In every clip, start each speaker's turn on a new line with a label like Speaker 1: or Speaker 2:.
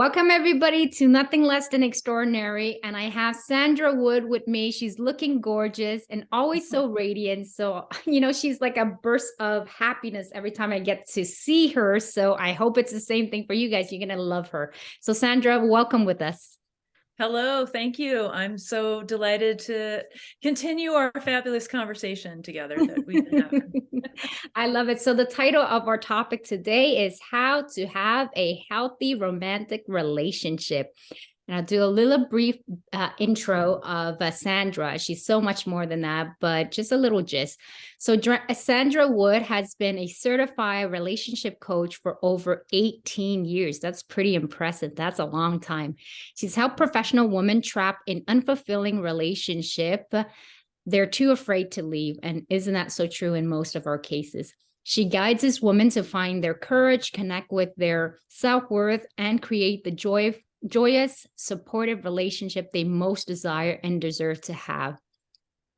Speaker 1: Welcome everybody to Nothing Less Than Extraordinary. And I have Sandra Wood with me. She's looking gorgeous and always so radiant. So, she's like a burst of happiness every time I get to see her. So I hope it's the same thing for you guys. You're going to love her. So Sandra, welcome with us.
Speaker 2: Hello, thank you. I'm so delighted to continue our fabulous conversation together that we've been having.
Speaker 1: I love it. So the title of our topic today is How to Have a Healthy Romantic Relationship. And I'll do a little brief intro of Sandra. She's so much more than that, but just a little gist. So Sandra Wood has been a certified relationship coach for over 18 years. That's pretty impressive. That's a long time. She's helped professional women trapped in unfulfilling relationship. They're too afraid to leave. And isn't that so true in most of our cases? She guides this woman to find their courage, connect with their self-worth, and create the joyous, supportive relationship they most desire and deserve to have.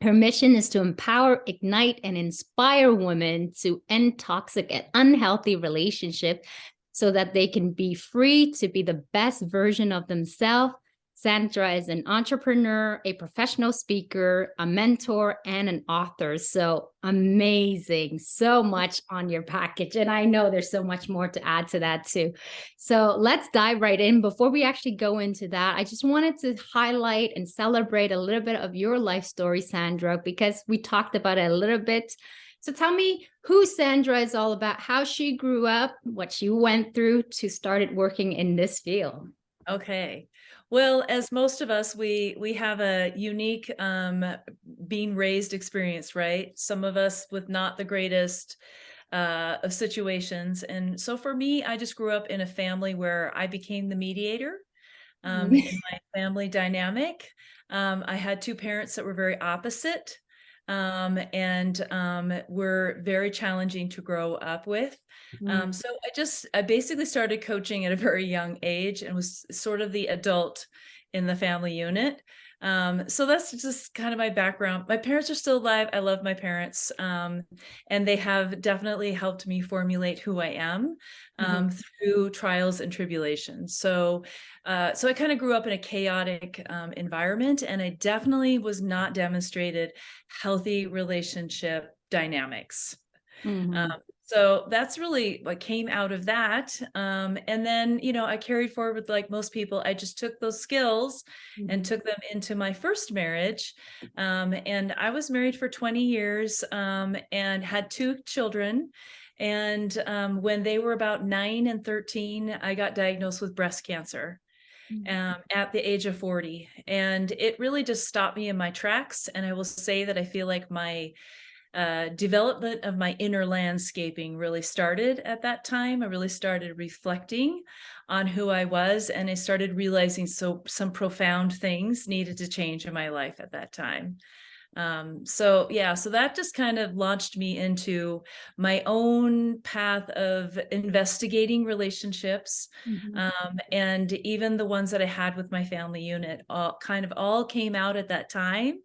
Speaker 1: Her mission is to empower, ignite, and inspire women to end toxic and unhealthy relationships so that they can be free to be the best version of themselves. Sandra is an entrepreneur, a professional speaker, a mentor, and an author. So amazing. So much on your package. And I know there's so much more to add to that too. So let's dive right in. Before we actually go into that, I just wanted to highlight and celebrate a little bit of your life story, Sandra, because we talked about it a little bit. So tell me who Sandra is all about, how she grew up, what she went through to started working in this field.
Speaker 2: Okay. Well, as most of us, we have a unique being raised experience, right? Some of us with not the greatest of situations. And so for me, I just grew up in a family where I became the mediator in my family dynamic. I had two parents that were very opposite. And were very challenging to grow up with. So I basically started coaching at a very young age and was sort of the adult in the family unit. So that's just kind of my background. My parents are still alive. I love my parents. And they have definitely helped me formulate who I am through trials and tribulations. So I kind of grew up in a chaotic environment, and I definitely was not demonstrated healthy relationship dynamics. So that's really what came out of that. And then, I carried forward with, like most people, I just took those skills and took them into my first marriage. And I was married for 20 years and had two children. And when they were about 9 and 13, I got diagnosed with breast cancer at the age of 40. And it really just stopped me in my tracks. And I will say that I feel like my development of my inner landscaping really started at that time. I really started reflecting on who I was, and I started realizing some profound things needed to change in my life at that time. So that just kind of launched me into my own path of investigating relationships. And even the ones that I had with my family unit all came out at that time.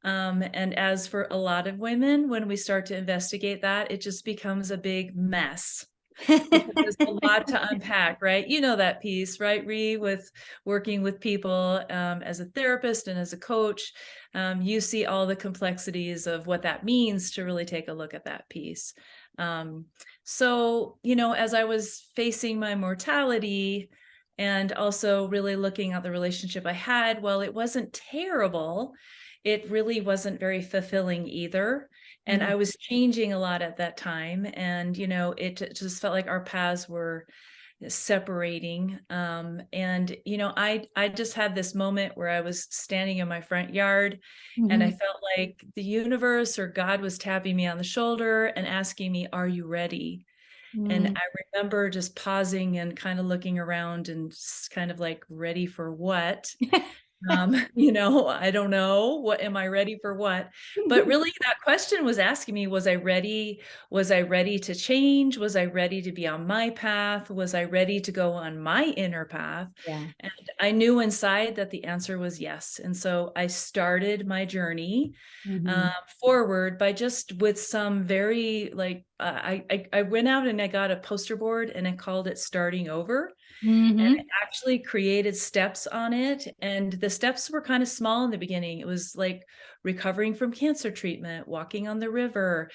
Speaker 2: And as for a lot of women, when we start to investigate that, it just becomes a big mess. There's a lot to unpack, right? You know that piece, right, Ree, with working with people as a therapist and as a coach. You see all the complexities of what that means to really take a look at that piece. So, as I was facing my mortality and also really looking at the relationship I had, well, it wasn't terrible. It really wasn't very fulfilling either. And I was changing a lot at that time. And, it just felt like our paths were separating. And, I just had this moment where I was standing in my front yard and I felt like the universe or God was tapping me on the shoulder and asking me, "Are you ready?" And I remember just pausing and kind of looking around and kind of like, ready for what? I don't know, what am I ready for what? But really that question was asking me, was I ready? Was I ready to change? Was I ready to be on my path? Was I ready to go on my inner path?
Speaker 1: Yeah.
Speaker 2: And I knew inside that the answer was yes. And so I started my journey forward by just with some very like I went out and I got a poster board and I called it Starting Over. And I
Speaker 1: Mm-hmm.
Speaker 2: actually created steps on it. And the steps were kind of small in the beginning. It was like recovering from cancer treatment, walking on the river,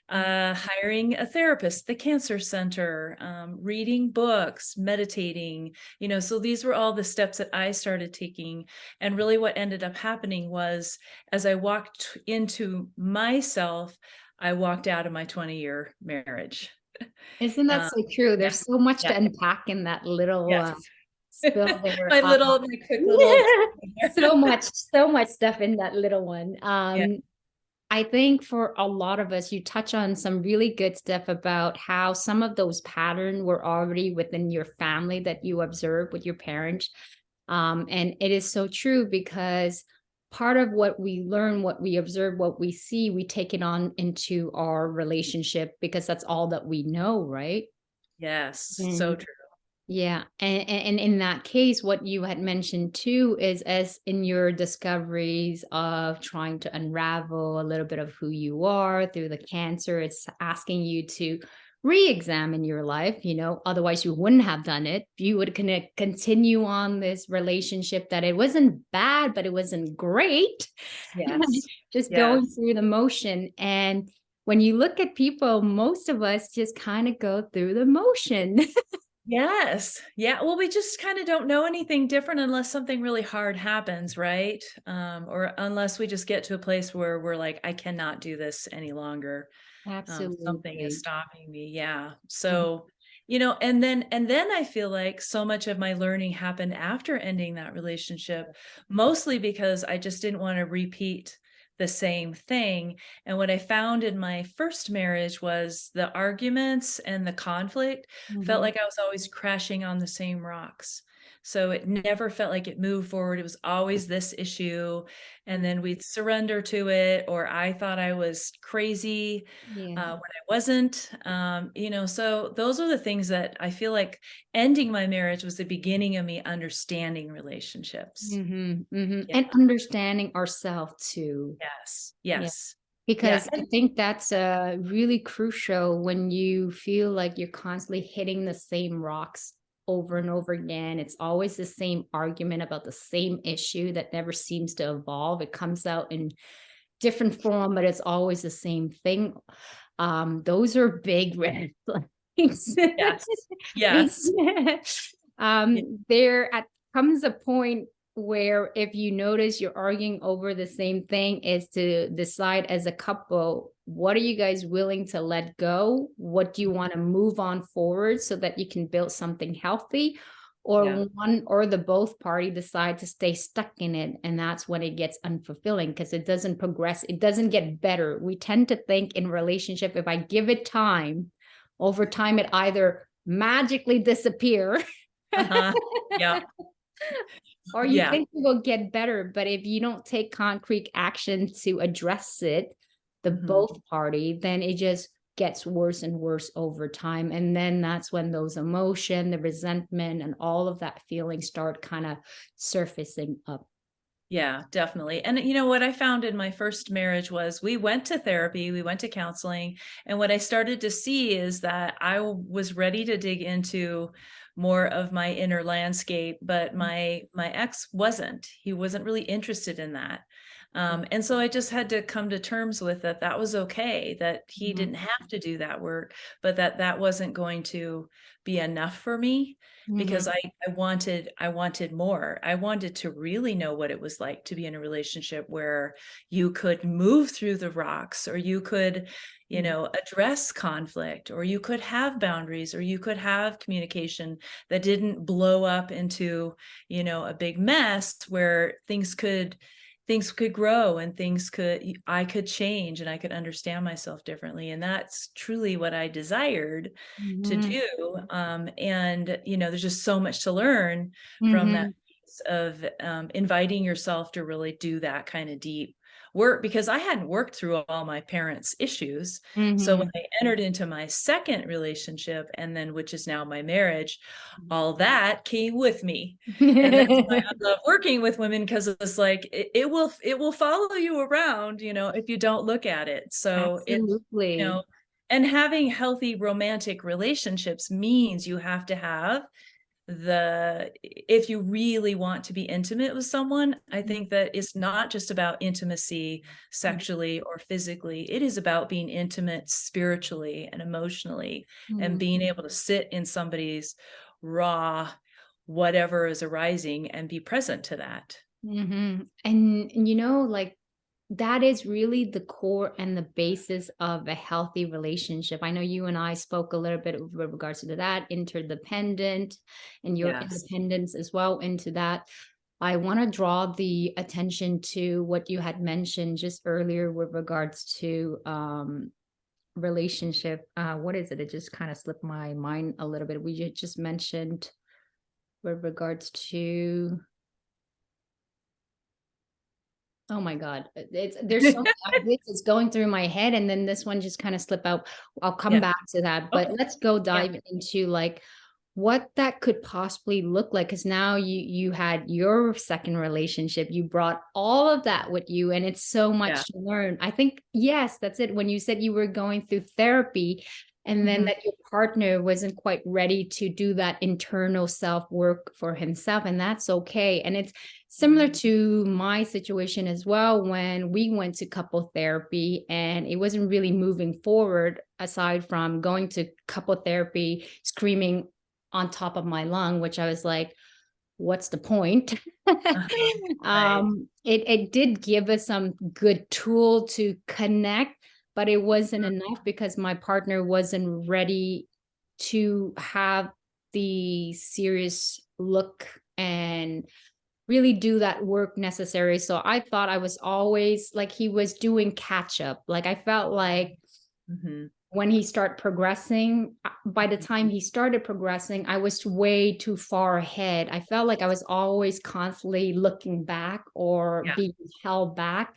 Speaker 2: hiring a therapist, the cancer center, reading books, meditating, so these were all the steps that I started taking. And really what ended up happening was, as I walked into myself, I walked out of my 20-year marriage.
Speaker 1: Isn't that
Speaker 2: Um,
Speaker 1: so true?
Speaker 2: yeah,
Speaker 1: There's so much
Speaker 2: yeah,
Speaker 1: to unpack in that little
Speaker 2: yes.
Speaker 1: spill there.
Speaker 2: My quick little
Speaker 1: So much stuff in that little one.
Speaker 2: yeah,
Speaker 1: I think for a lot of us, you touch on some really good stuff about how some of those patterns were already within your family that you observed with your parents. And it is so true because part of what we learn, what we observe, what we see, we take it on into our relationship because that's all that we know, right?
Speaker 2: yes, so
Speaker 1: And
Speaker 2: true.
Speaker 1: yeah, and in that case, what you had mentioned too is as in your discoveries of trying to unravel a little bit of who you are through the cancer, it's asking you to re-examine your life, otherwise you wouldn't have done it. You would continue on this relationship that it wasn't bad, but it wasn't great.
Speaker 2: Yes,
Speaker 1: Just going
Speaker 2: yes.
Speaker 1: through the motion. And when you look at people, most of us just kind of go through the motion.
Speaker 2: Yes. Yeah. Well, we just kind of don't know anything different unless something really hard happens, right? Or unless we just get to a place where we're like, I cannot do this any longer. Something is
Speaker 1: Absolutely.
Speaker 2: stopping me. Yeah.
Speaker 1: Mhm.
Speaker 2: So, and then I feel like so much of my learning happened after ending that relationship, mostly because I just didn't want to repeat the same thing. And what I found in my first marriage was the arguments and the conflict felt
Speaker 1: Mhm.
Speaker 2: like I was always crashing on the same rocks. So it never felt like it moved forward. It was always this issue. And
Speaker 1: Mm.
Speaker 2: then we'd surrender to it, or I thought I was crazy
Speaker 1: Yeah.
Speaker 2: when I wasn't. So those are the things that I feel like ending my marriage was the beginning of me understanding relationships.
Speaker 1: Mhm. Mhm.
Speaker 2: Yeah.
Speaker 1: And understanding ourselves too.
Speaker 2: Yes.
Speaker 1: Yeah.
Speaker 2: Yes. Yeah.
Speaker 1: Because I think that's really crucial when you feel like you're constantly hitting the same rocks over and over again. It's always the same argument about the same issue that never seems to evolve. It comes out in different form, but it's always the same thing. Those are big red flags.
Speaker 2: Yes. Yes. Yeah.
Speaker 1: There comes a point where if you notice you're arguing over the same thing, is to decide as a couple, what are you guys willing to let go? What do you want to move on forward so that you can build something healthy?
Speaker 2: Yeah.
Speaker 1: Or one or the both party decide to stay stuck in it. And that's when it gets unfulfilling because it doesn't progress. It doesn't get better. We tend to think in relationship, if I give it time, over time, it either magically disappear
Speaker 2: Uh-huh. Yeah.
Speaker 1: or you
Speaker 2: Yeah.
Speaker 1: think it will get better. But if you don't take concrete action to address it, the
Speaker 2: Mhm.
Speaker 1: both party, then it just gets worse and worse over time. And then that's when those emotion, the resentment, and all of that feeling start kind of surfacing up.
Speaker 2: Yeah, definitely. And what I found in my first marriage was we went to therapy, we went to counseling, and what I started to see is that was ready to dig into more of my inner landscape, but my ex wasn't. He wasn't really interested in that. And so I just had to come to terms with that. That was okay, that he
Speaker 1: Mhm.
Speaker 2: didn't have to do that work, but that wasn't going to be enough for me because
Speaker 1: Mhm.
Speaker 2: I wanted more. I wanted to really know what it was like to be in a relationship where you could move through the rocks, or you could,
Speaker 1: Mhm.
Speaker 2: address conflict, or you could have boundaries, or you could have communication that didn't blow up into, a big mess where things could grow, and I could change, and I could understand myself differently. And that's truly what I desired to
Speaker 1: Mhm.
Speaker 2: do. And there's just so much to learn from that
Speaker 1: Mhm.
Speaker 2: piece of inviting yourself to really do that kind of deep work, because I hadn't worked through all my parents' issues. So when
Speaker 1: Mhm.
Speaker 2: I entered into my second relationship, and then which is now my marriage, all that came with me. And that's why I love working with women, because it's like it will follow you around, if you don't look at it. So it, you know,
Speaker 1: Absolutely.
Speaker 2: And having healthy romantic relationships means you have to have if you really want to be intimate with someone, I think that it's not just about intimacy sexually or physically. It is about being intimate spiritually and emotionally, and
Speaker 1: Mm-hmm.
Speaker 2: being able to sit in somebody's raw whatever is arising and be present to that.
Speaker 1: Mm-hmm. And you know, like that is really the core and the basis of a healthy relationship. I know you and I spoke a little bit with regards to that, interdependent, and your
Speaker 2: Yes.
Speaker 1: independence as well into that. I want to draw the attention to what you had mentioned just earlier with regards to relationship. What is it? It just kind of slipped my mind a little bit. We just mentioned with regards to, oh my God. There's so many ideas that's going through my head, and then this one just kind of slip out. I'll come
Speaker 2: Yeah.
Speaker 1: back to that, but
Speaker 2: Okay.
Speaker 1: let's go
Speaker 2: Yeah.
Speaker 1: dive into like what that could possibly look like. Because now you had your second relationship, you brought all of that with you, and it's so
Speaker 2: Yeah.
Speaker 1: much to learn. I think, yes, that's it. When you said you were going through therapy, and then
Speaker 2: Mhm.
Speaker 1: that your partner wasn't quite ready to do that internal self work for himself, and that's okay. And it's similar to my situation as well when we went to couple therapy and it wasn't really moving forward aside from going to couple therapy screaming on top of my lung, which I was like, what's the point?
Speaker 2: Uh-huh. Right.
Speaker 1: It did give us some good tool to connect, but it wasn't enough because my partner wasn't ready to have the serious look and really do that work necessary. So I thought I was always like he was doing catch up. Like I felt like
Speaker 2: Mhm.
Speaker 1: when he started progressing, by the time he started progressing, I was way too far ahead. I felt like I was always constantly looking back or
Speaker 2: Yeah.
Speaker 1: being held back.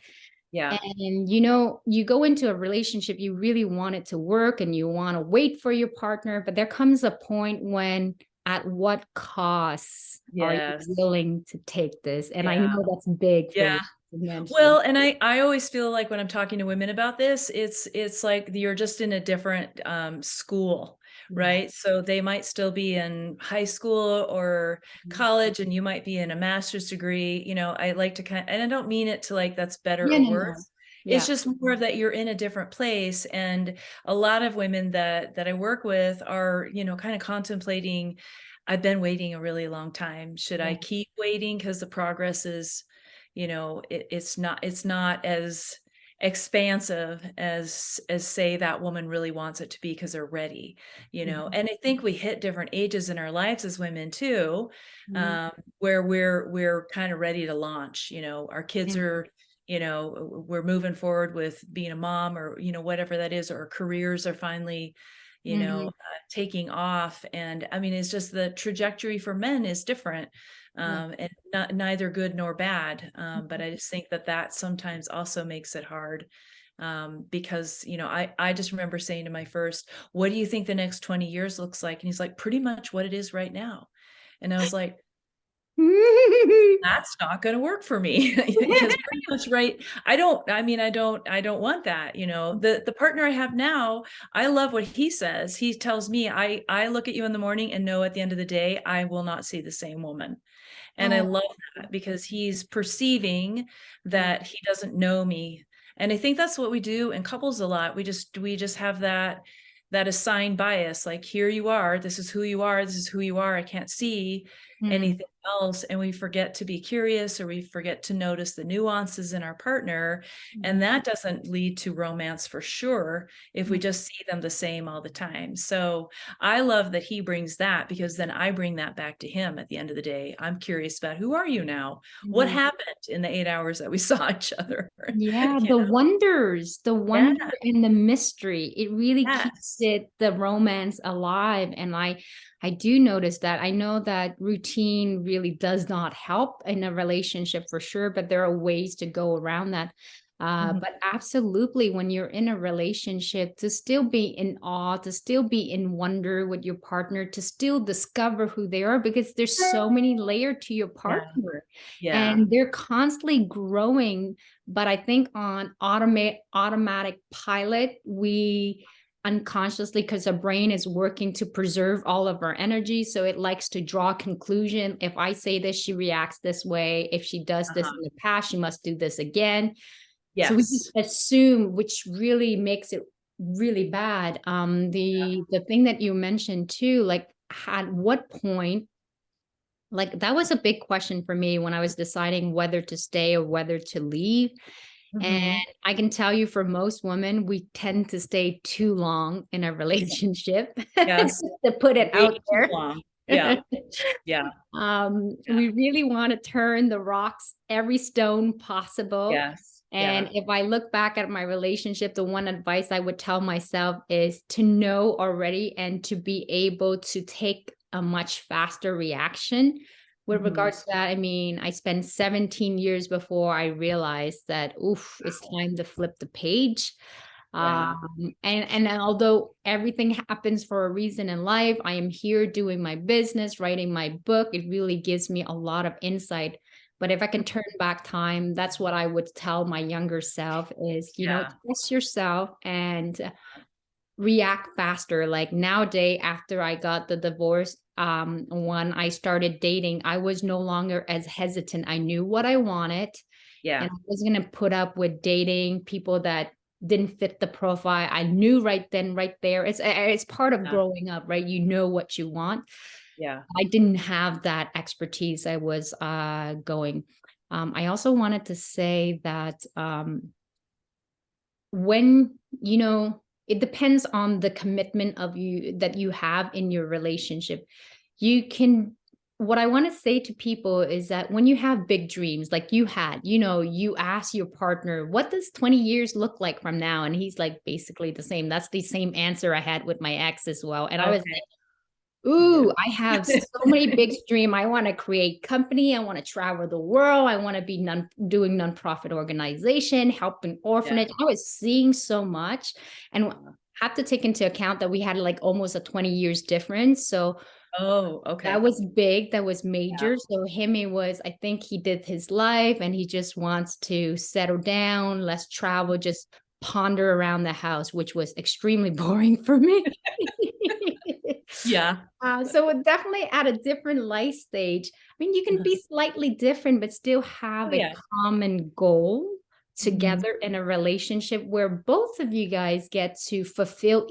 Speaker 2: Yeah.
Speaker 1: And you know, you go into a relationship, you really want it to work and you want to wait for your partner, but there comes a point when at what cost are you
Speaker 2: Yes.
Speaker 1: willing to take this? And I
Speaker 2: Yeah.
Speaker 1: know that's big for
Speaker 2: Yeah.
Speaker 1: you to mention.
Speaker 2: Well, and I always feel like when I'm talking to women about this, it's like you're just in a different school,
Speaker 1: Yeah.
Speaker 2: right? So they might still be in high school or college, and you might be in a master's degree. I like to and I don't mean it to like that's better
Speaker 1: Yeah,
Speaker 2: or
Speaker 1: no, no.
Speaker 2: worse. It's
Speaker 1: Yeah.
Speaker 2: just more of that you're in a different place, and a lot of women that I work with are kind of contemplating. I've been waiting a really long time. Should I
Speaker 1: Yeah.
Speaker 2: keep waiting because the progress is it's not as expansive as say that woman really wants it to be because they're ready.
Speaker 1: Mhm.
Speaker 2: And I think we hit different ages in our lives as women too,
Speaker 1: Mhm.
Speaker 2: um, where we're kind of ready to launch. Our kids
Speaker 1: Yeah.
Speaker 2: are, we're moving forward with being a mom, or whatever that is, or our careers are finally
Speaker 1: Mhm.
Speaker 2: taking off. And I mean, it's just the trajectory for men is different,
Speaker 1: Yeah.
Speaker 2: and neither good nor bad. But I just think that sometimes also makes it hard, because I just remember saying to my first, "What do you think the next 20 years looks like?" And he's like, "Pretty much what it is right now." And I was like, "That's not going to work for me," because pretty much right. I don't want that. The partner I have now, I love what he says. He tells me, I look at you in the morning and know at the end of the day I will not see the same woman. And I
Speaker 1: Oh,
Speaker 2: love that because he's perceiving
Speaker 1: yeah.
Speaker 2: that he doesn't know me. And I think that's what we do in couples a lot. We just have that assigned bias, like, here you are, this is who you are, this is who you are. I can't see
Speaker 1: Mm.
Speaker 2: anything else. And we forget to be curious, or we forget to notice the nuances in our partner.
Speaker 1: Mhm.
Speaker 2: And that doesn't lead to romance for sure if we
Speaker 1: Mhm.
Speaker 2: just see them the same all the time. So I love that he brings that, because then I bring that back to him at the end of the day. I'm curious about, who are you now? What
Speaker 1: Mhm.
Speaker 2: happened in the 8 hours that we saw each other?
Speaker 1: Yeah,
Speaker 2: You
Speaker 1: the
Speaker 2: know?
Speaker 1: wonders, the
Speaker 2: Yeah.
Speaker 1: wonder and the mystery, it really keeps
Speaker 2: Yes.
Speaker 1: it the romance alive. And I do notice that. I know that routine really does not help in a relationship for sure, but there are ways to go around that.
Speaker 2: Mhm.
Speaker 1: But absolutely, when you're in a relationship, to still be in awe, to still be in wonder with your partner, to still discover who they are, because there's so many layers to your
Speaker 2: Yeah.
Speaker 1: partner,
Speaker 2: Yeah.
Speaker 1: and they're constantly growing. But I think on automatic pilot, we unconsciously, because our brain is working to preserve all of our energy. So it likes to draw conclusion. If I say this, she reacts this way. If she does this in the past, she must do this again. So we just
Speaker 2: Yes.
Speaker 1: assume, which really makes it really bad. The thing that you mentioned too, like at what point, like that was a big question for me when I was deciding whether to stay or whether to leave. And
Speaker 2: Mhm.
Speaker 1: I can tell you, for most women, we tend to stay too long in a relationship,
Speaker 2: Yes.
Speaker 1: just to put it
Speaker 2: Way
Speaker 1: out
Speaker 2: too
Speaker 1: there.
Speaker 2: long. Yeah. Yeah.
Speaker 1: We really want to turn the rocks, every stone possible.
Speaker 2: Yes.
Speaker 1: And
Speaker 2: Yeah.
Speaker 1: if I look back at my relationship, the one advice I would tell myself is to know already and to be able to take a much faster reaction. With
Speaker 2: Mhm.
Speaker 1: regards to that, I mean, I spent 17 years before I realized that, oof, it's time to flip the page.
Speaker 2: Yeah.
Speaker 1: And although everything happens for a reason in life, I am here doing my business, writing my book. It really gives me a lot of insight. But if I can turn back time, that's what I would tell my younger self is,
Speaker 2: Yeah.
Speaker 1: trust yourself and react faster. Like nowadays, after I got the divorce, when I started dating, I was no longer as hesitant. I knew what I wanted, and
Speaker 2: Yeah.
Speaker 1: I was gonna put up with dating people that didn't fit the profile. I knew right then, right there. It's part of
Speaker 2: Yeah.
Speaker 1: growing up, right? You know what you want.
Speaker 2: Yeah.
Speaker 1: I didn't have that expertise. I was going. I also wanted to say that when it depends on the commitment of you that you have in your relationship. You can What I want to say to people is that when you have big dreams like you had, you ask your partner, what does 20 years look like from now? And he's like, basically the same. That's the same answer I had with my ex as well. And I was
Speaker 2: Okay.
Speaker 1: like,
Speaker 2: Yeah.
Speaker 1: ooh, I have so many big dreams. I want to create company. I want to travel the world. I want to be doing nonprofit organization, helping
Speaker 2: Yeah.
Speaker 1: orphanage. I was seeing so much, and have to take into account that we had like almost a 20 years difference. So
Speaker 2: Oh,
Speaker 1: that
Speaker 2: okay.
Speaker 1: was big. That was
Speaker 2: Yeah.
Speaker 1: major. So him, it was, I think he did his life and he just wants to settle down, less travel, just ponder around the house, which was extremely boring for me.
Speaker 2: Yeah.
Speaker 1: So we're definitely at a different life stage. I mean, you can be slightly different, but still
Speaker 2: Oh,
Speaker 1: have a
Speaker 2: yeah.
Speaker 1: common goal
Speaker 2: Mhm.
Speaker 1: together in a relationship where both of you guys get to fulfill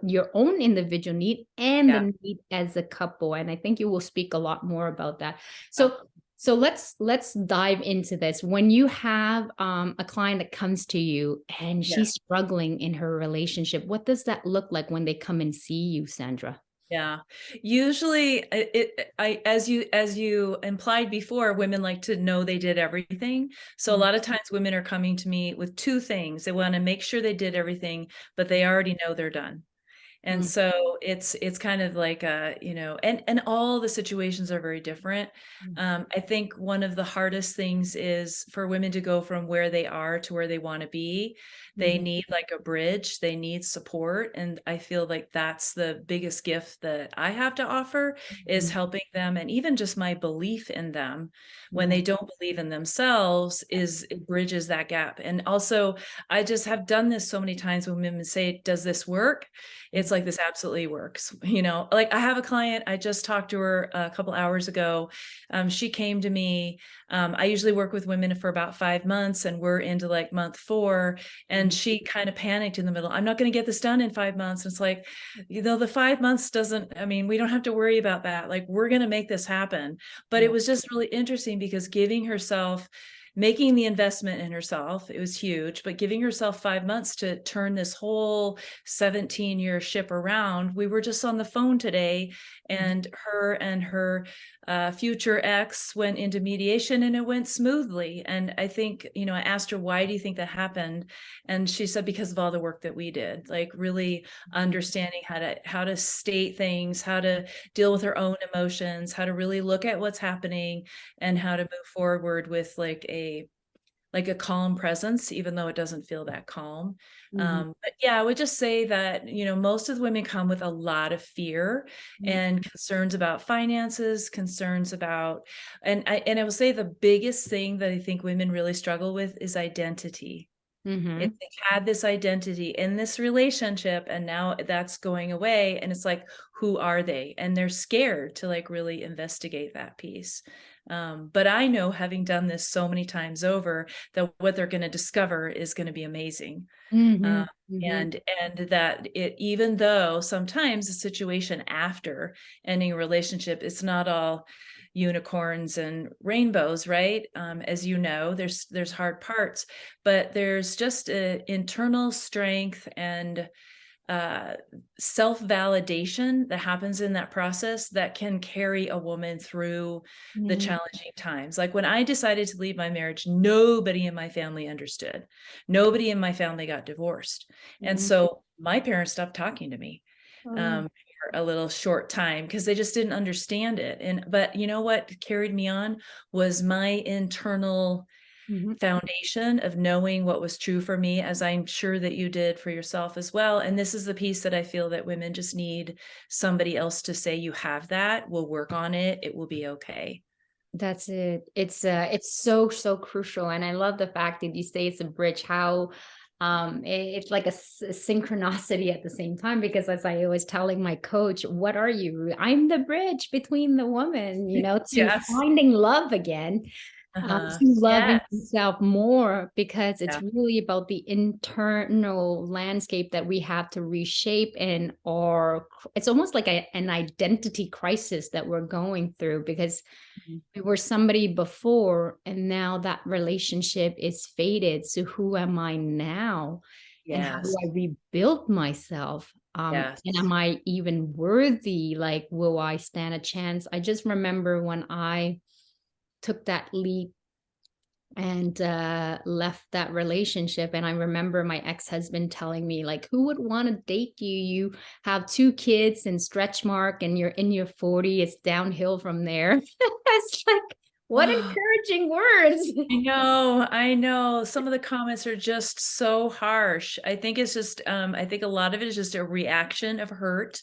Speaker 1: your own individual need and
Speaker 2: Yeah.
Speaker 1: the need as a couple. And I think you will speak a lot more about that.
Speaker 2: Yeah.
Speaker 1: So let's dive into this. When you have a client that comes to you and
Speaker 2: Yeah.
Speaker 1: she's struggling in her relationship, what does that look like when they come and see you, Sandra?
Speaker 2: Yeah. Usually as you implied before, women like to know they did everything. So a
Speaker 1: Mm,
Speaker 2: lot of times women are coming to me with two things. They want to make sure they did everything, but they already know they're done. And
Speaker 1: mm,
Speaker 2: so it's kind of like and all the situations are very different.
Speaker 1: mm,
Speaker 2: I think one of the hardest things is for women to go from where they are to where they want to be. They
Speaker 1: mhm,
Speaker 2: need like a bridge, they need support. And I feel like that's the biggest gift that I have to offer is
Speaker 1: mhm.
Speaker 2: helping them. And even just my belief in them when
Speaker 1: Yeah.
Speaker 2: they don't believe in themselves is it bridges that gap. And also I just have done this so many times when women say, does this work? It's like, this absolutely works. Like I have a client, I just talked to her a couple hours ago. She came to me. I usually work with women for about 5 months and we're into like month 4. And
Speaker 1: Mhm,
Speaker 2: she kind of panicked in the middle. I'm not going to get this done in 5 months. It's like, the 5 months doesn't, I mean, we don't have to worry about that. Like we're going to make this happen. But it
Speaker 1: yeah.
Speaker 2: was just really interesting because giving herself making the investment in herself, it was huge, but giving herself 5 months to turn this whole 17-year ship around. We were just on the phone today,
Speaker 1: Mhm,
Speaker 2: and her future ex went into mediation and it went smoothly. And I think, I asked her, why do you think that happened? And she said, because of all the work that we did, like really understanding how to state things, how to deal with her own emotions, how to really look at what's happening and how to move forward with like a calm presence, even though it doesn't feel that calm.
Speaker 1: mhm,
Speaker 2: But yeah, I would just say that, most of the women come with a lot of fear
Speaker 1: mhm,
Speaker 2: and concerns about finances, concerns about, and I will say the biggest thing that I think women really struggle with is identity.
Speaker 1: Mm-hmm.
Speaker 2: It's they had this identity in this relationship, and now that's going away, and it's like, who are they? And they're scared to like really investigate that piece. But I know, having done this so many times over, that what they're going to discover is going to be amazing.
Speaker 1: Mm-hmm.
Speaker 2: Uh,
Speaker 1: Mm-hmm.
Speaker 2: and that it, even though sometimes the situation after ending a relationship, it's not all unicorns and rainbows, right? As you know, there's hard parts, but there's just a internal strength and uh, self-validation that happens in that process that can carry a woman through the
Speaker 1: Mm-hmm.
Speaker 2: challenging times. Like when I decided to leave my marriage, nobody in my family understood. Nobody in my family got divorced. And
Speaker 1: Mm-hmm.
Speaker 2: so my parents stopped talking to me
Speaker 1: Oh.
Speaker 2: for a little short time because they just didn't understand it. And but you know what carried me on was my internal
Speaker 1: Mm-hmm.
Speaker 2: foundation of knowing what was true for me, as I'm sure that you did for yourself as well. And this is the piece that I feel that women just need somebody else to say, you have that, we'll work on it, it will be okay.
Speaker 1: That's it. It's so, so crucial. And I love the fact that you say it's a bridge, how it's like a synchronicity at the same time, because as I was telling my coach, what are you? I'm the bridge between the woman, to
Speaker 2: Yes.
Speaker 1: finding love again.
Speaker 2: Uh-huh.
Speaker 1: To loving
Speaker 2: Yes.
Speaker 1: himself more, because it's
Speaker 2: Yeah.
Speaker 1: really about the internal landscape that we have to reshape in our, it's almost like an identity crisis that we're going through, because
Speaker 2: Mhm.
Speaker 1: we were somebody before and now that relationship is faded. So who am I now? And how do
Speaker 2: Yes.
Speaker 1: I rebuild myself? And
Speaker 2: Yes.
Speaker 1: am I even worthy? Like, will I stand a chance? I just remember when I took that leap and left that relationship, and I remember my ex-husband telling me, like, who would want to date you? You have 2 kids and stretch mark, and you're in your 40, it's downhill from there. It's like, what encouraging words.
Speaker 2: I know. Some of the comments are just so harsh. I think it's just, I think a lot of it is just a reaction of hurt.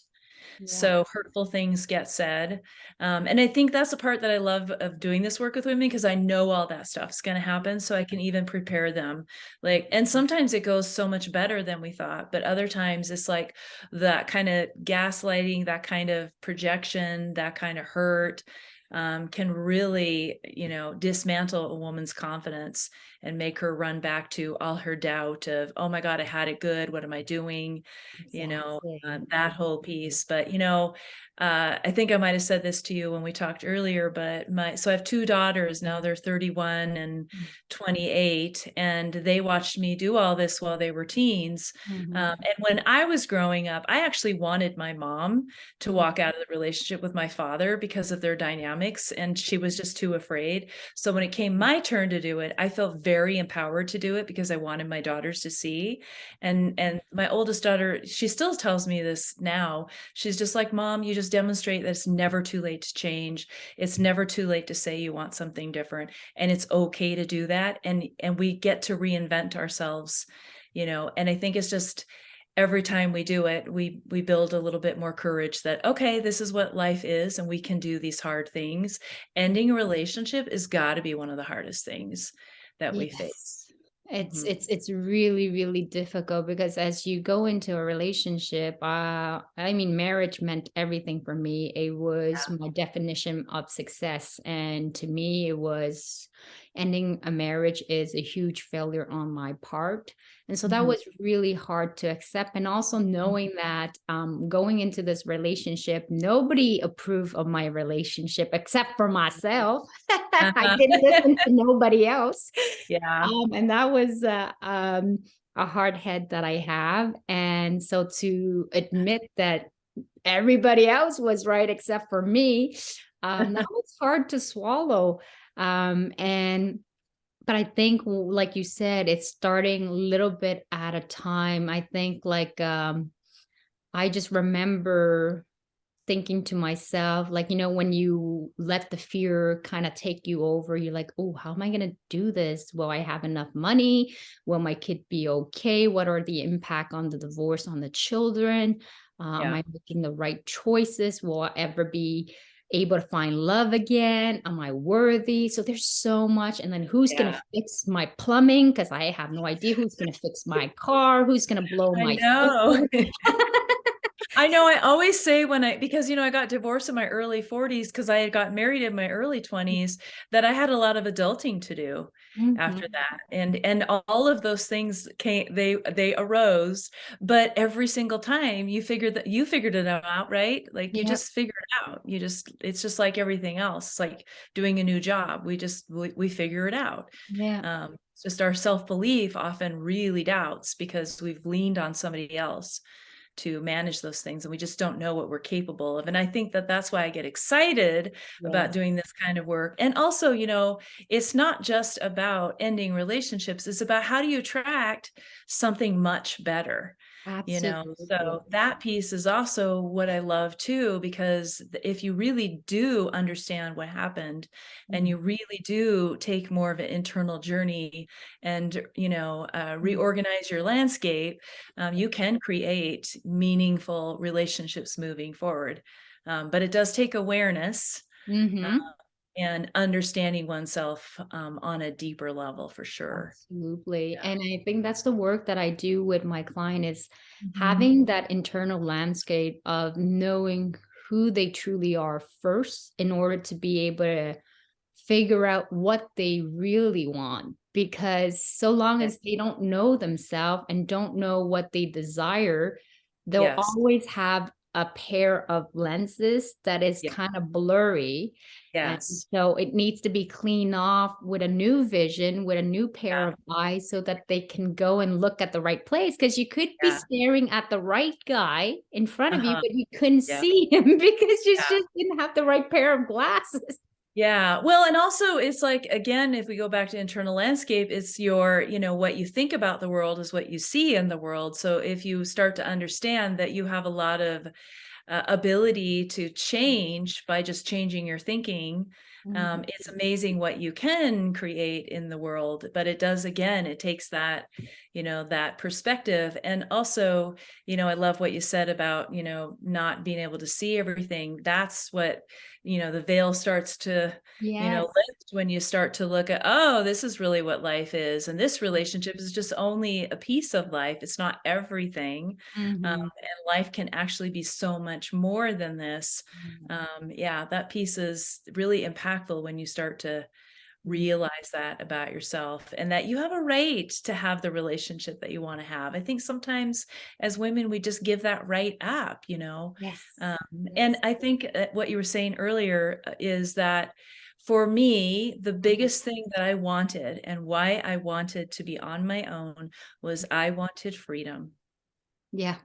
Speaker 1: Yeah.
Speaker 2: So hurtful things get said. And I think that's the part that I love of doing this work with women, because I know all that stuff's going to happen. So I can even prepare them. Like, and sometimes it goes so much better than we thought, but other times it's like that kind of gaslighting, that kind of projection, that kind of hurt. Can really, dismantle a woman's confidence and make her run back to all her doubt of, oh my God, I had it good. What am I doing?
Speaker 1: Exactly.
Speaker 2: That whole piece. But I think I might have said this to you when we talked earlier, but so I have 2 daughters now. They're 31 and 28, and they watched me do all this while they were teens.
Speaker 1: Mhm.
Speaker 2: And when I was growing up, I actually wanted my mom to walk out of the relationship with my father because of their dynamics, and she was just too afraid. So when it came my turn to do it, I felt very empowered to do it because I wanted my daughters to see. And my oldest daughter, she still tells me this now. She's just like, Mom, you just demonstrate that it's never too late to change. It's never too late to say you want something different, and it's okay to do that. And we get to reinvent ourselves, and I think it's just every time we do it, we build a little bit more courage that, okay, this is what life is, and we can do these hard things. Ending a relationship is got to be one of the hardest things that we face.
Speaker 1: Yes. It's
Speaker 2: Mhm.
Speaker 1: it's it's really, really difficult, because as you go into a relationship, I mean, marriage meant everything for me. It was my definition of success. And to me, it was ending a marriage is a huge failure on my part. And so that
Speaker 2: Mhm.
Speaker 1: was really hard to accept. And also knowing that going into this relationship, nobody approved of my relationship except for myself. I
Speaker 2: Uh-huh.
Speaker 1: didn't listen to nobody else.
Speaker 2: Yeah.
Speaker 1: And that was a hard head that I have. And so to admit that everybody else was right except for me, that was hard to swallow. And but I think, like you said, it's starting a little bit at a time. I think, like, I just remember thinking to myself, like, when you let the fear kind of take you over, you're like, oh, how am I going to do this? Will I have enough money? Will my kid be okay? What are the impact on the divorce on the children? Am
Speaker 2: Yeah.
Speaker 1: I making the right choices? Will I ever be able to find love again? Am I worthy? So there's so much. And then who's going to
Speaker 2: Yeah,
Speaker 1: fix my plumbing? Because I have no idea who's going to fix my car, who's going to blow
Speaker 2: I
Speaker 1: my
Speaker 2: know.
Speaker 1: system.
Speaker 2: I know. I always say because, I got divorced in my early 40s because I had got married in my early 20s, that I had a lot of adulting to do after
Speaker 1: Mhm.
Speaker 2: that. And all of those things they arose, but every single time you figured it out, right? Like you
Speaker 1: Yep.
Speaker 2: just figure it out. It's just like everything else. It's like doing a new job. We figure it out.
Speaker 1: Yeah.
Speaker 2: It's just our self-belief often really doubts because we've leaned on somebody else to manage those things and we just don't know what we're capable of. And I think that that's why I get excited about
Speaker 1: Yeah.
Speaker 2: doing this kind of work. And also, it's not just about ending relationships, it's about how do you attract something much better.
Speaker 1: Absolutely.
Speaker 2: So that piece is also what I love too, because if you really do understand what happened and
Speaker 1: Mm,
Speaker 2: you really do take more of an internal journey and
Speaker 1: mm,
Speaker 2: reorganize your landscape, you can create meaningful relationships moving forward. But it does take awareness uh,
Speaker 1: mhm.
Speaker 2: and understanding oneself on a deeper level for sure.
Speaker 1: Absolutely.
Speaker 2: Yeah.
Speaker 1: And I think that's the work that I do with my client is
Speaker 2: Mhm.
Speaker 1: having that internal landscape of knowing who they truly are first in order to be able to figure out what they really want. Because so long
Speaker 2: Yeah.
Speaker 1: as they don't know themselves and don't know what they desire, they'll
Speaker 2: Yes.
Speaker 1: always have a pair of lenses that is
Speaker 2: Yeah.
Speaker 1: kind of blurry. And
Speaker 2: Yes.
Speaker 1: so it needs to be cleaned off with a new vision, with a new pair
Speaker 2: Yeah.
Speaker 1: of eyes so that they can go and look at the right place. Because you could be
Speaker 2: Yeah.
Speaker 1: staring at the right guy in front of you,
Speaker 2: Uh-huh.
Speaker 1: but you couldn't
Speaker 2: Yeah.
Speaker 1: see him because you
Speaker 2: Yeah.
Speaker 1: just didn't have the right pair of glasses.
Speaker 2: Yeah. Well, and also it's like, again, if we go back to internal landscape, it's what you think about the world is what you see in the world. So if you start to understand that you have a lot of ability to change by just changing your thinking.
Speaker 1: Mhm.
Speaker 2: It's amazing what you can create in the world, but it does, again, it takes that, that perspective. And also, I love what you said about, not being able to see everything. That's what, the veil starts to,
Speaker 1: Yes.
Speaker 2: lift when you start to look at, oh, this is really what life is. And this relationship is just only a piece of life. It's not everything.
Speaker 1: Mhm.
Speaker 2: And life can actually be so much more than this.
Speaker 1: Mhm.
Speaker 2: Yeah, that piece is really impactful when you start to
Speaker 1: Mhm.
Speaker 2: realize that about yourself and that you have a right to have the relationship that you want to have. I think sometimes as women, we just give that right up.
Speaker 1: Yes.
Speaker 2: Um, and
Speaker 1: Yes.
Speaker 2: I think what you were saying earlier is that for me, the
Speaker 1: Mhm.
Speaker 2: biggest thing that I wanted and why I wanted to be on my own was I wanted freedom.
Speaker 1: Yeah.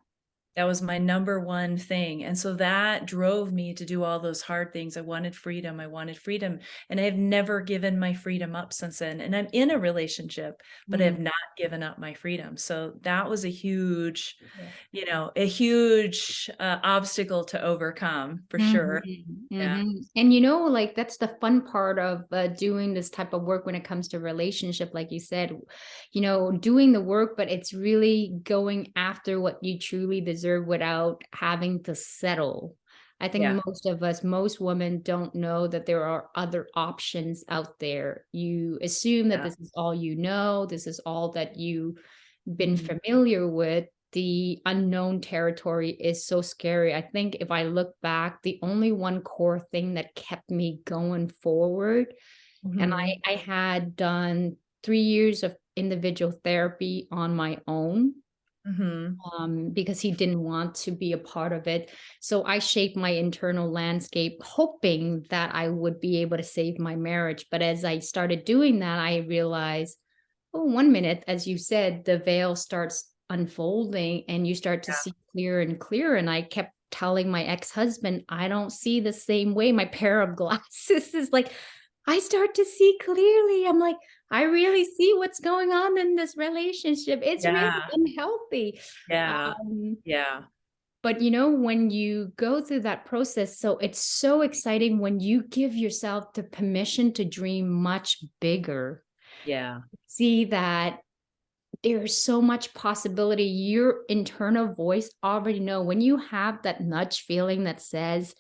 Speaker 2: That was my number one thing, and so that drove me to do all those hard things. I wanted freedom, and I have never given my freedom up since then, and I'm in a relationship, but I
Speaker 1: Mm.
Speaker 2: have not given up my freedom. So that was a huge,
Speaker 1: Yeah.
Speaker 2: obstacle to overcome for sure.
Speaker 1: Mhm,
Speaker 2: Yeah,
Speaker 1: mhm. And like that's the fun part of doing this type of work when it comes to relationship, like you said, doing the work, but it's really going after what you truly deserve without having to settle. I
Speaker 2: yeah,
Speaker 1: think most women don't know that there are other options out there. You assume that
Speaker 2: yeah.
Speaker 1: this is all you know, this is all that you've been
Speaker 2: Mhm,
Speaker 1: familiar with. The unknown territory is so scary. I think if I look back, the only one core thing that kept me going forward, and
Speaker 2: mhm,
Speaker 1: I had done 3 years of individual therapy on my own,
Speaker 2: mhm.
Speaker 1: because he didn't want to be a part of it. So I shaped my internal landscape, hoping that I would be able to save my marriage. But as I started doing that, I realized, oh, 1 minute, as you said, the veil starts unfolding and you start to see clearer and clearer. And I kept telling my ex-husband, I don't see the same way. My pair of glasses is like, I start to see clearly. I'm like, I really see what's going on in this relationship. It's really
Speaker 2: Yeah,
Speaker 1: unhealthy.
Speaker 2: yeah,
Speaker 1: Um,
Speaker 2: yeah,
Speaker 1: but when you go through that process, so it's so exciting when you give yourself the permission to dream much bigger.
Speaker 2: yeah,
Speaker 1: See that there's so much possibility. Your internal voice already know when you have that nudge feeling that says,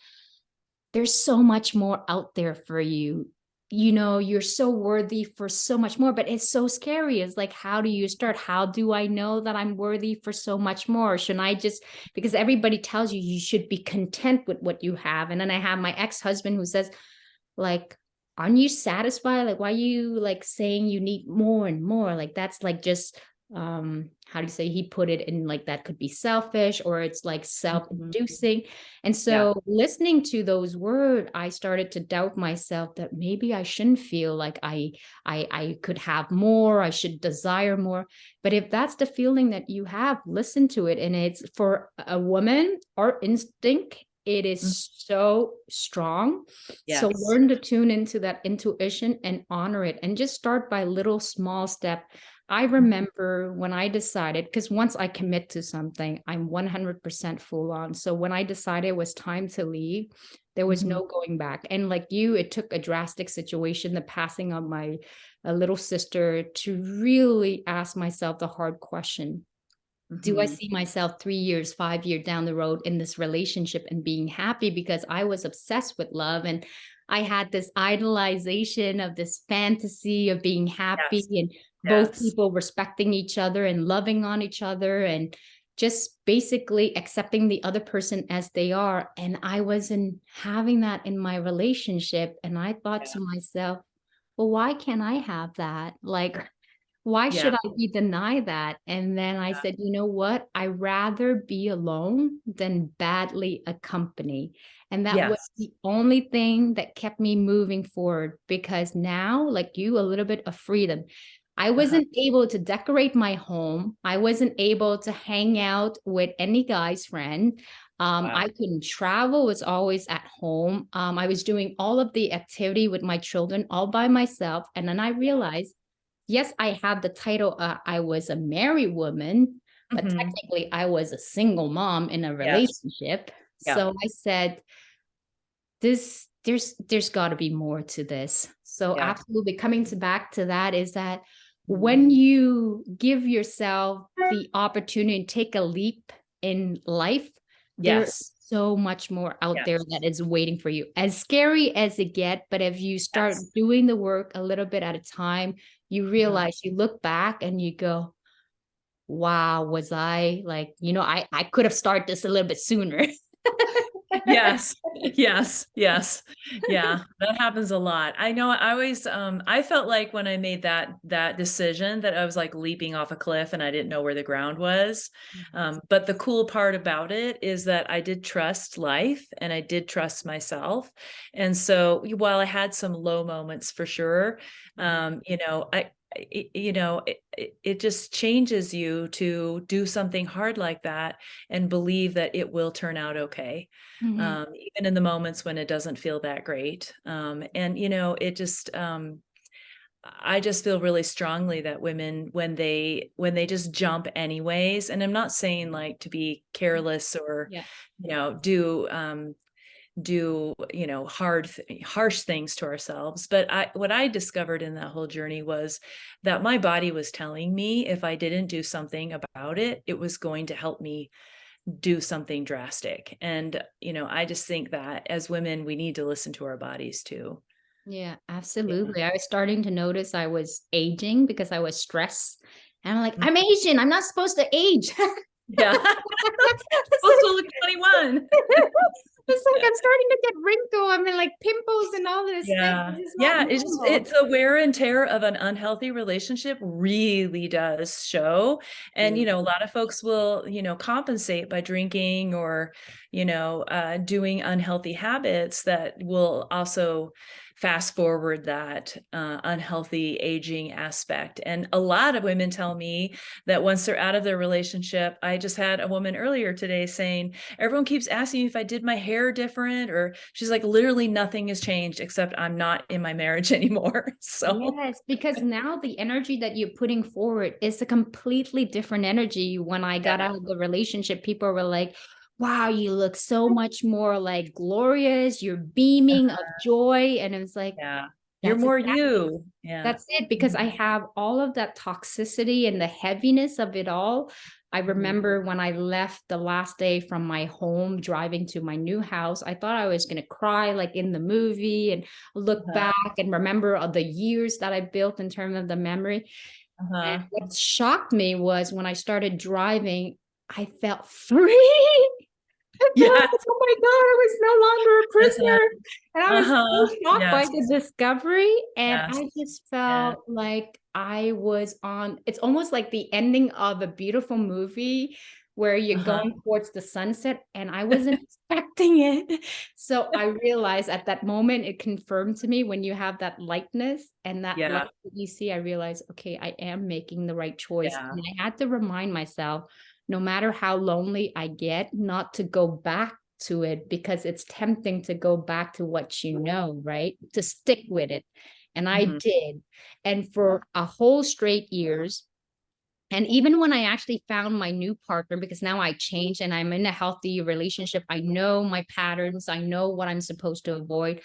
Speaker 1: there's so much more out there for you. You know, you're so worthy for so much more, but it's so scary. It's like, how do you start? How do I know that I'm worthy for so much more? Shouldn't I just, because everybody tells you you should be content with what you have. And then I have my ex-husband who says, like, aren't you satisfied? Like, why are you like saying you need more and more? Like, that's like just how do you say, he put it in like that could be selfish, or it's like
Speaker 2: Mhm.
Speaker 1: self-inducing. And
Speaker 2: Yeah.
Speaker 1: so listening to those words, I started to doubt myself that maybe I shouldn't feel like I could have more, I should desire more. But if that's the feeling that you have, listen to it. And it's for a woman, our instinct, it
Speaker 2: Mm.
Speaker 1: is so strong. So
Speaker 2: Yes.
Speaker 1: learn to tune into that intuition and honor it, and just start by little small step. I remember when I decided, because once I commit to something, I'm 100% full on. So when I decided it was time to leave, there was
Speaker 2: Mhm.
Speaker 1: no going back. And like you, it took a drastic situation, the passing of my little sister, to really ask myself the hard question. Do I
Speaker 2: Mhm.
Speaker 1: see myself 3 years, 5 years down the road in this relationship and being happy? Because I was obsessed with love, and I had this idolization of this fantasy of being happy
Speaker 2: Yes.
Speaker 1: and both
Speaker 2: Yes.
Speaker 1: people respecting each other and loving on each other and just basically accepting the other person as they are. And I wasn't having that in my relationship. And I thought
Speaker 2: Yeah.
Speaker 1: to myself, well, why can't I have that? Like, why
Speaker 2: Yeah.
Speaker 1: should I be denied that? And then I said, you know what? I rather be alone than badly accompanied. And that was
Speaker 2: Yes.
Speaker 1: the only thing that kept me moving forward, because now, like you, a little bit of freedom. I
Speaker 2: Uh-huh.
Speaker 1: wasn't able to decorate my home. I wasn't able to hang out with any guy's friend.
Speaker 2: Wow.
Speaker 1: I couldn't travel, was always at home. I was doing all of the activity with my children all by myself. And then I realized, yes, I have the title, I was a married woman, but
Speaker 2: Mhm.
Speaker 1: technically I was a single mom in a
Speaker 2: Yes.
Speaker 1: relationship.
Speaker 2: Yeah.
Speaker 1: So I said, there's got to be more to this. So
Speaker 2: Yeah.
Speaker 1: absolutely, coming to back to that is that
Speaker 2: Mhm.
Speaker 1: when you give yourself the opportunity to take a leap in life, there's
Speaker 2: Yes.
Speaker 1: so much more out there
Speaker 2: Yes.
Speaker 1: that is waiting for you. As scary as it get, but if you start
Speaker 2: Yes.
Speaker 1: doing the work a little bit at a time, you
Speaker 2: Uh-huh.
Speaker 1: realize, you look back and you go, wow, was I like, I could have started this a little bit sooner.
Speaker 2: Yes. Yes. Yes. Yeah, that happens a lot. I know I always, I felt like when I made that decision that I was like leaping off a cliff and I didn't know where the ground was. But the cool part about it is that I did trust life and I did trust myself. And so while I had some low moments for sure, it just changes you to do something hard like that and believe that it will turn out okay,
Speaker 1: Mhm.
Speaker 2: even in the moments when it doesn't feel that great. And I just feel really strongly that women, when they just jump anyways, and I'm not saying like to be careless or,
Speaker 1: Yeah.
Speaker 2: do harsh things to ourselves, but what I discovered in that whole journey was that my body was telling me if I didn't do something about it, it was going to help me do something drastic. And, I just think that as women, we need to listen to our bodies too.
Speaker 1: Yeah,
Speaker 2: Yeah.
Speaker 1: absolutely. I was starting to notice I was aging because I was stressed. And I'm like,
Speaker 2: Mm.
Speaker 1: I'm Asian. I'm not supposed to age.
Speaker 2: Yeah. Supposed to look 21.
Speaker 1: It's like I'm starting to get wrinkle. I mean, like pimples and all this stuff.
Speaker 2: Yeah.
Speaker 1: This is not
Speaker 2: Yeah, it's
Speaker 1: normal.
Speaker 2: the wear and tear of an unhealthy relationship really does show. And,
Speaker 1: Yeah.
Speaker 2: a lot of folks will, compensate by drinking or, doing unhealthy habits that will also fast forward that unhealthy aging aspect. And a lot of women tell me that once they're out of their relationship, I just had a woman earlier today saying, everyone keeps asking me if I did my hair different, or she's like, literally nothing has changed except I'm not in my marriage anymore. So
Speaker 1: Yes, because now the energy that you're putting forward is a completely different energy. When I got
Speaker 2: yeah,
Speaker 1: out of the relationship, people were like, wow, you look so much more like glorious. You're beaming of joy. And it was like,
Speaker 2: yeah. You're
Speaker 1: that's
Speaker 2: more
Speaker 1: exactly.
Speaker 2: you. Yeah.
Speaker 1: That's it, because I
Speaker 2: Mhm.
Speaker 1: have all of that toxicity and the heaviness of it all. I remember when I left the last day from my home driving to my new house, I thought I was going to cry like in the movie and look
Speaker 2: Uh-huh.
Speaker 1: back and remember all the years that I built in terms of the memory. And
Speaker 2: Uh-huh.
Speaker 1: what shocked me was when I started driving, I felt free. I felt
Speaker 2: Yeah.
Speaker 1: like, oh my God, I was no longer a
Speaker 2: Uh-huh.
Speaker 1: prisoner. And I was
Speaker 2: Uh-huh.
Speaker 1: so shocked by
Speaker 2: Yes.
Speaker 1: the discovery. And
Speaker 2: Yes.
Speaker 1: I just
Speaker 2: Yeah.
Speaker 1: felt like I was on, it's almost like the ending of a beautiful movie where you're
Speaker 2: Uh-huh.
Speaker 1: going towards the sunset. And I wasn't expecting it. So I realized at that moment, it confirmed to me when you have that lightness and that light
Speaker 2: Yeah.
Speaker 1: that you see, I realized, okay, I am making the right choice.
Speaker 2: Yeah.
Speaker 1: And I had to remind myself, no matter how lonely I get, not to go back to it because it's tempting to go back to what you know, right? To stick with it. And I
Speaker 2: Mhm.
Speaker 1: did. And for a whole straight years, and even when I actually found my new partner, because now I changed and I'm in a healthy relationship, I know my patterns, I know what I'm supposed to avoid.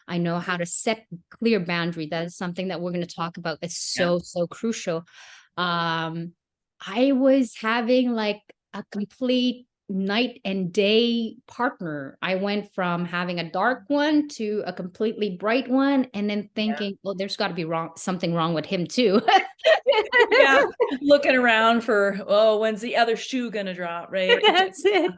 Speaker 1: I know how to set clear boundary. That is something that we're going to talk about. It's
Speaker 2: Yeah.
Speaker 1: so crucial. um I was having like a complete night and day partner. I went from having a dark one to a completely bright one, and then
Speaker 2: Yeah.
Speaker 1: thinking, well, there's got to be something wrong with him too.
Speaker 2: Yeah. Looking around for, oh, when's the other shoe gonna drop, right?
Speaker 1: That's it.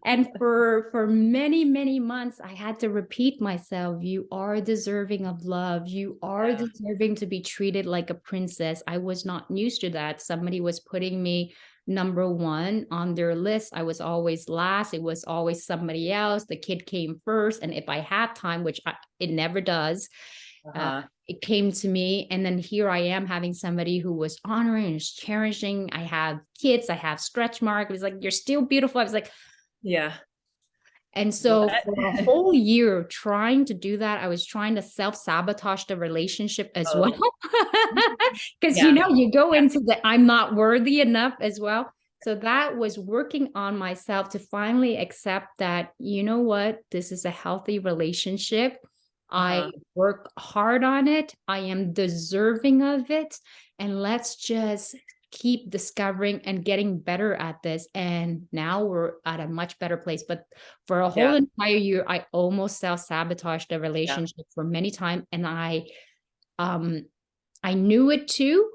Speaker 1: And for many months, I had to repeat myself, you are deserving of love. You are
Speaker 2: Yeah.
Speaker 1: deserving to be treated like a princess. I was not used to that. Somebody was putting me number one on their list. I was always last. It was always somebody else. The kid came first. And if I had time, which it never does, uh,
Speaker 2: Uh-huh.
Speaker 1: it came to me. And then here I am having somebody who was honoring and cherishing. I have kids, I have stretch mark. It was like, you're still beautiful. I was like,
Speaker 2: Yeah.
Speaker 1: and
Speaker 2: Well,
Speaker 1: so
Speaker 2: that
Speaker 1: for a whole year trying to do that, I was trying to self-sabotage the relationship as well.
Speaker 2: oh,
Speaker 1: Because
Speaker 2: yeah.
Speaker 1: you go
Speaker 2: Yeah.
Speaker 1: into the I'm not worthy enough as well. So that was working on myself to finally accept that, you know what, this is a healthy relationship. I
Speaker 2: Uh-huh.
Speaker 1: work hard on it. I am deserving of it. And let's just keep discovering and getting better at this. And now we're at a much better place. But for a whole
Speaker 2: Yeah.
Speaker 1: entire year, I almost self-sabotaged the
Speaker 2: Yeah.
Speaker 1: relationship for many times. And um I knew it too,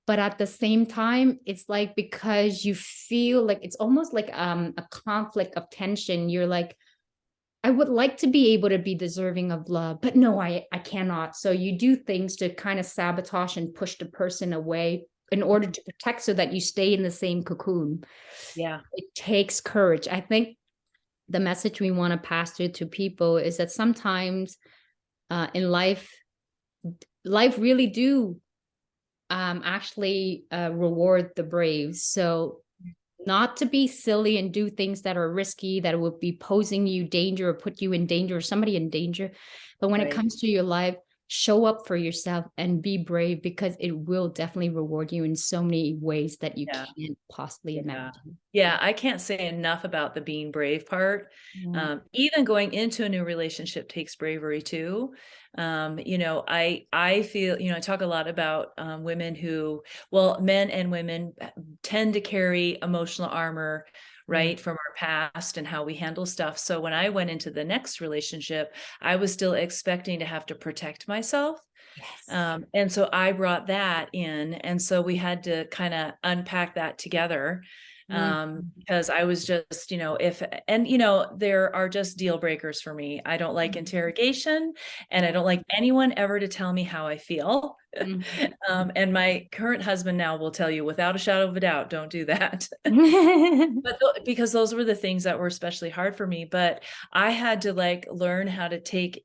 Speaker 1: but at the same time, it's like because you feel like it's almost like a conflict of tension. You're like, I would like to be able to be deserving of love, but no, I cannot. So you do things to kind of sabotage and push the person away in order to protect so that you stay in the same cocoon.
Speaker 2: Yeah.
Speaker 1: It takes courage. I think the message we want to pass through to people is that sometimes in life really do actually reward the brave. So not to be silly and do things that are risky, that would be posing you danger or put you in danger or somebody in danger. But when it
Speaker 2: Right.
Speaker 1: comes to your life, show up for yourself and be brave because it will definitely reward you in so many ways that you
Speaker 2: Yeah.
Speaker 1: can't possibly
Speaker 2: Yeah.
Speaker 1: imagine.
Speaker 2: Yeah, I can't say enough about the being brave part.
Speaker 1: Yeah.
Speaker 2: Even going into a new relationship takes bravery too. I feel, I talk a lot about women who, well, men and women tend to carry emotional armor,
Speaker 1: Yeah.
Speaker 2: right, from our past and how we handle stuff. So when I went into the next relationship, I was still expecting to have to protect myself.
Speaker 1: Yes.
Speaker 2: And so I brought that in. And so we had to kind of unpack that together
Speaker 1: Mm.
Speaker 2: because I was just, there are just deal breakers for me. I don't like interrogation and I
Speaker 1: Yeah.
Speaker 2: don't like anyone ever to tell me how I feel.
Speaker 1: Mhm.
Speaker 2: And my current husband now will tell you without a shadow of a doubt, don't do that. But because those were the things that were especially hard for me, but I had to like learn how to take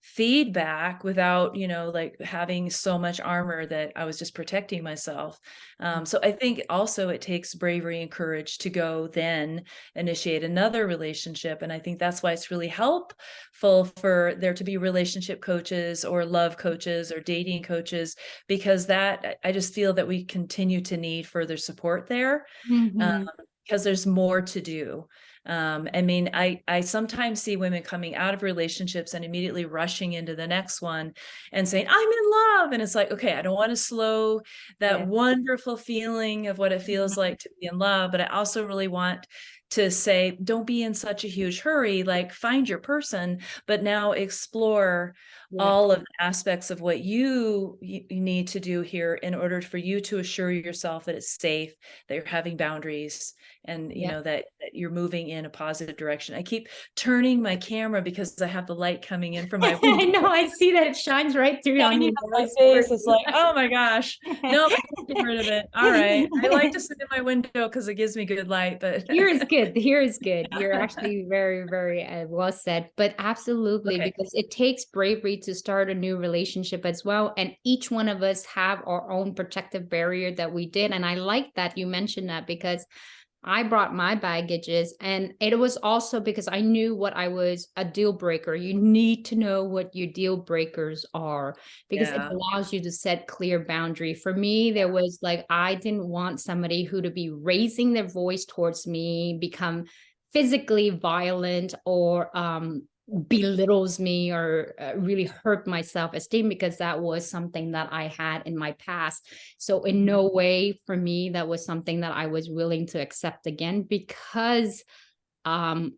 Speaker 2: feedback without, like having so much armor that I was just protecting myself. So I think also it takes bravery and courage to go then initiate another relationship. And I think that's why it's really helpful for there to be relationship coaches or love coaches or dating coaches, because that I just feel that we continue to need further support there. Um,
Speaker 1: Mhm.
Speaker 2: because there's more to do. I mean, I sometimes see women coming out of relationships and immediately rushing into the next one and saying, I'm in love. And it's like, okay, I don't want to slow that
Speaker 1: Yeah.
Speaker 2: wonderful feeling of what it feels like to be in love. But I also really want to say, don't be in such a huge hurry, like find your person, but now explore
Speaker 1: Yeah.
Speaker 2: all of the aspects of what you need to do here in order for you to assure yourself that it's safe, that you're having boundaries, and you
Speaker 1: Yeah.
Speaker 2: know that you're moving in a positive direction. I keep turning my camera because I have the light coming in from my
Speaker 1: I
Speaker 2: window.
Speaker 1: know. I see that it shines right through on
Speaker 2: Shining
Speaker 1: you.
Speaker 2: on my face. It's like, oh my gosh. No, I can't get rid of it. All right. I like to sit in my window because it gives me good light, but
Speaker 1: Here is good. Here is good. You're actually very, very well said. But absolutely,
Speaker 2: okay.
Speaker 1: because it takes bravery to start a new relationship as well. And each one of us have our own protective barrier that we did. And I like that you mentioned that, because I brought my baggages, and it was also because I knew what I was a deal breaker. You need to know what your deal breakers are, because it
Speaker 2: Yeah.
Speaker 1: allows you to set clear boundary. For me, there was like, I didn't want somebody who to be raising their voice towards me, become physically violent, or belittles me, or really hurt my self-esteem, because that was something that I had in my past. So in no way for me that was something that I was willing to accept again, because um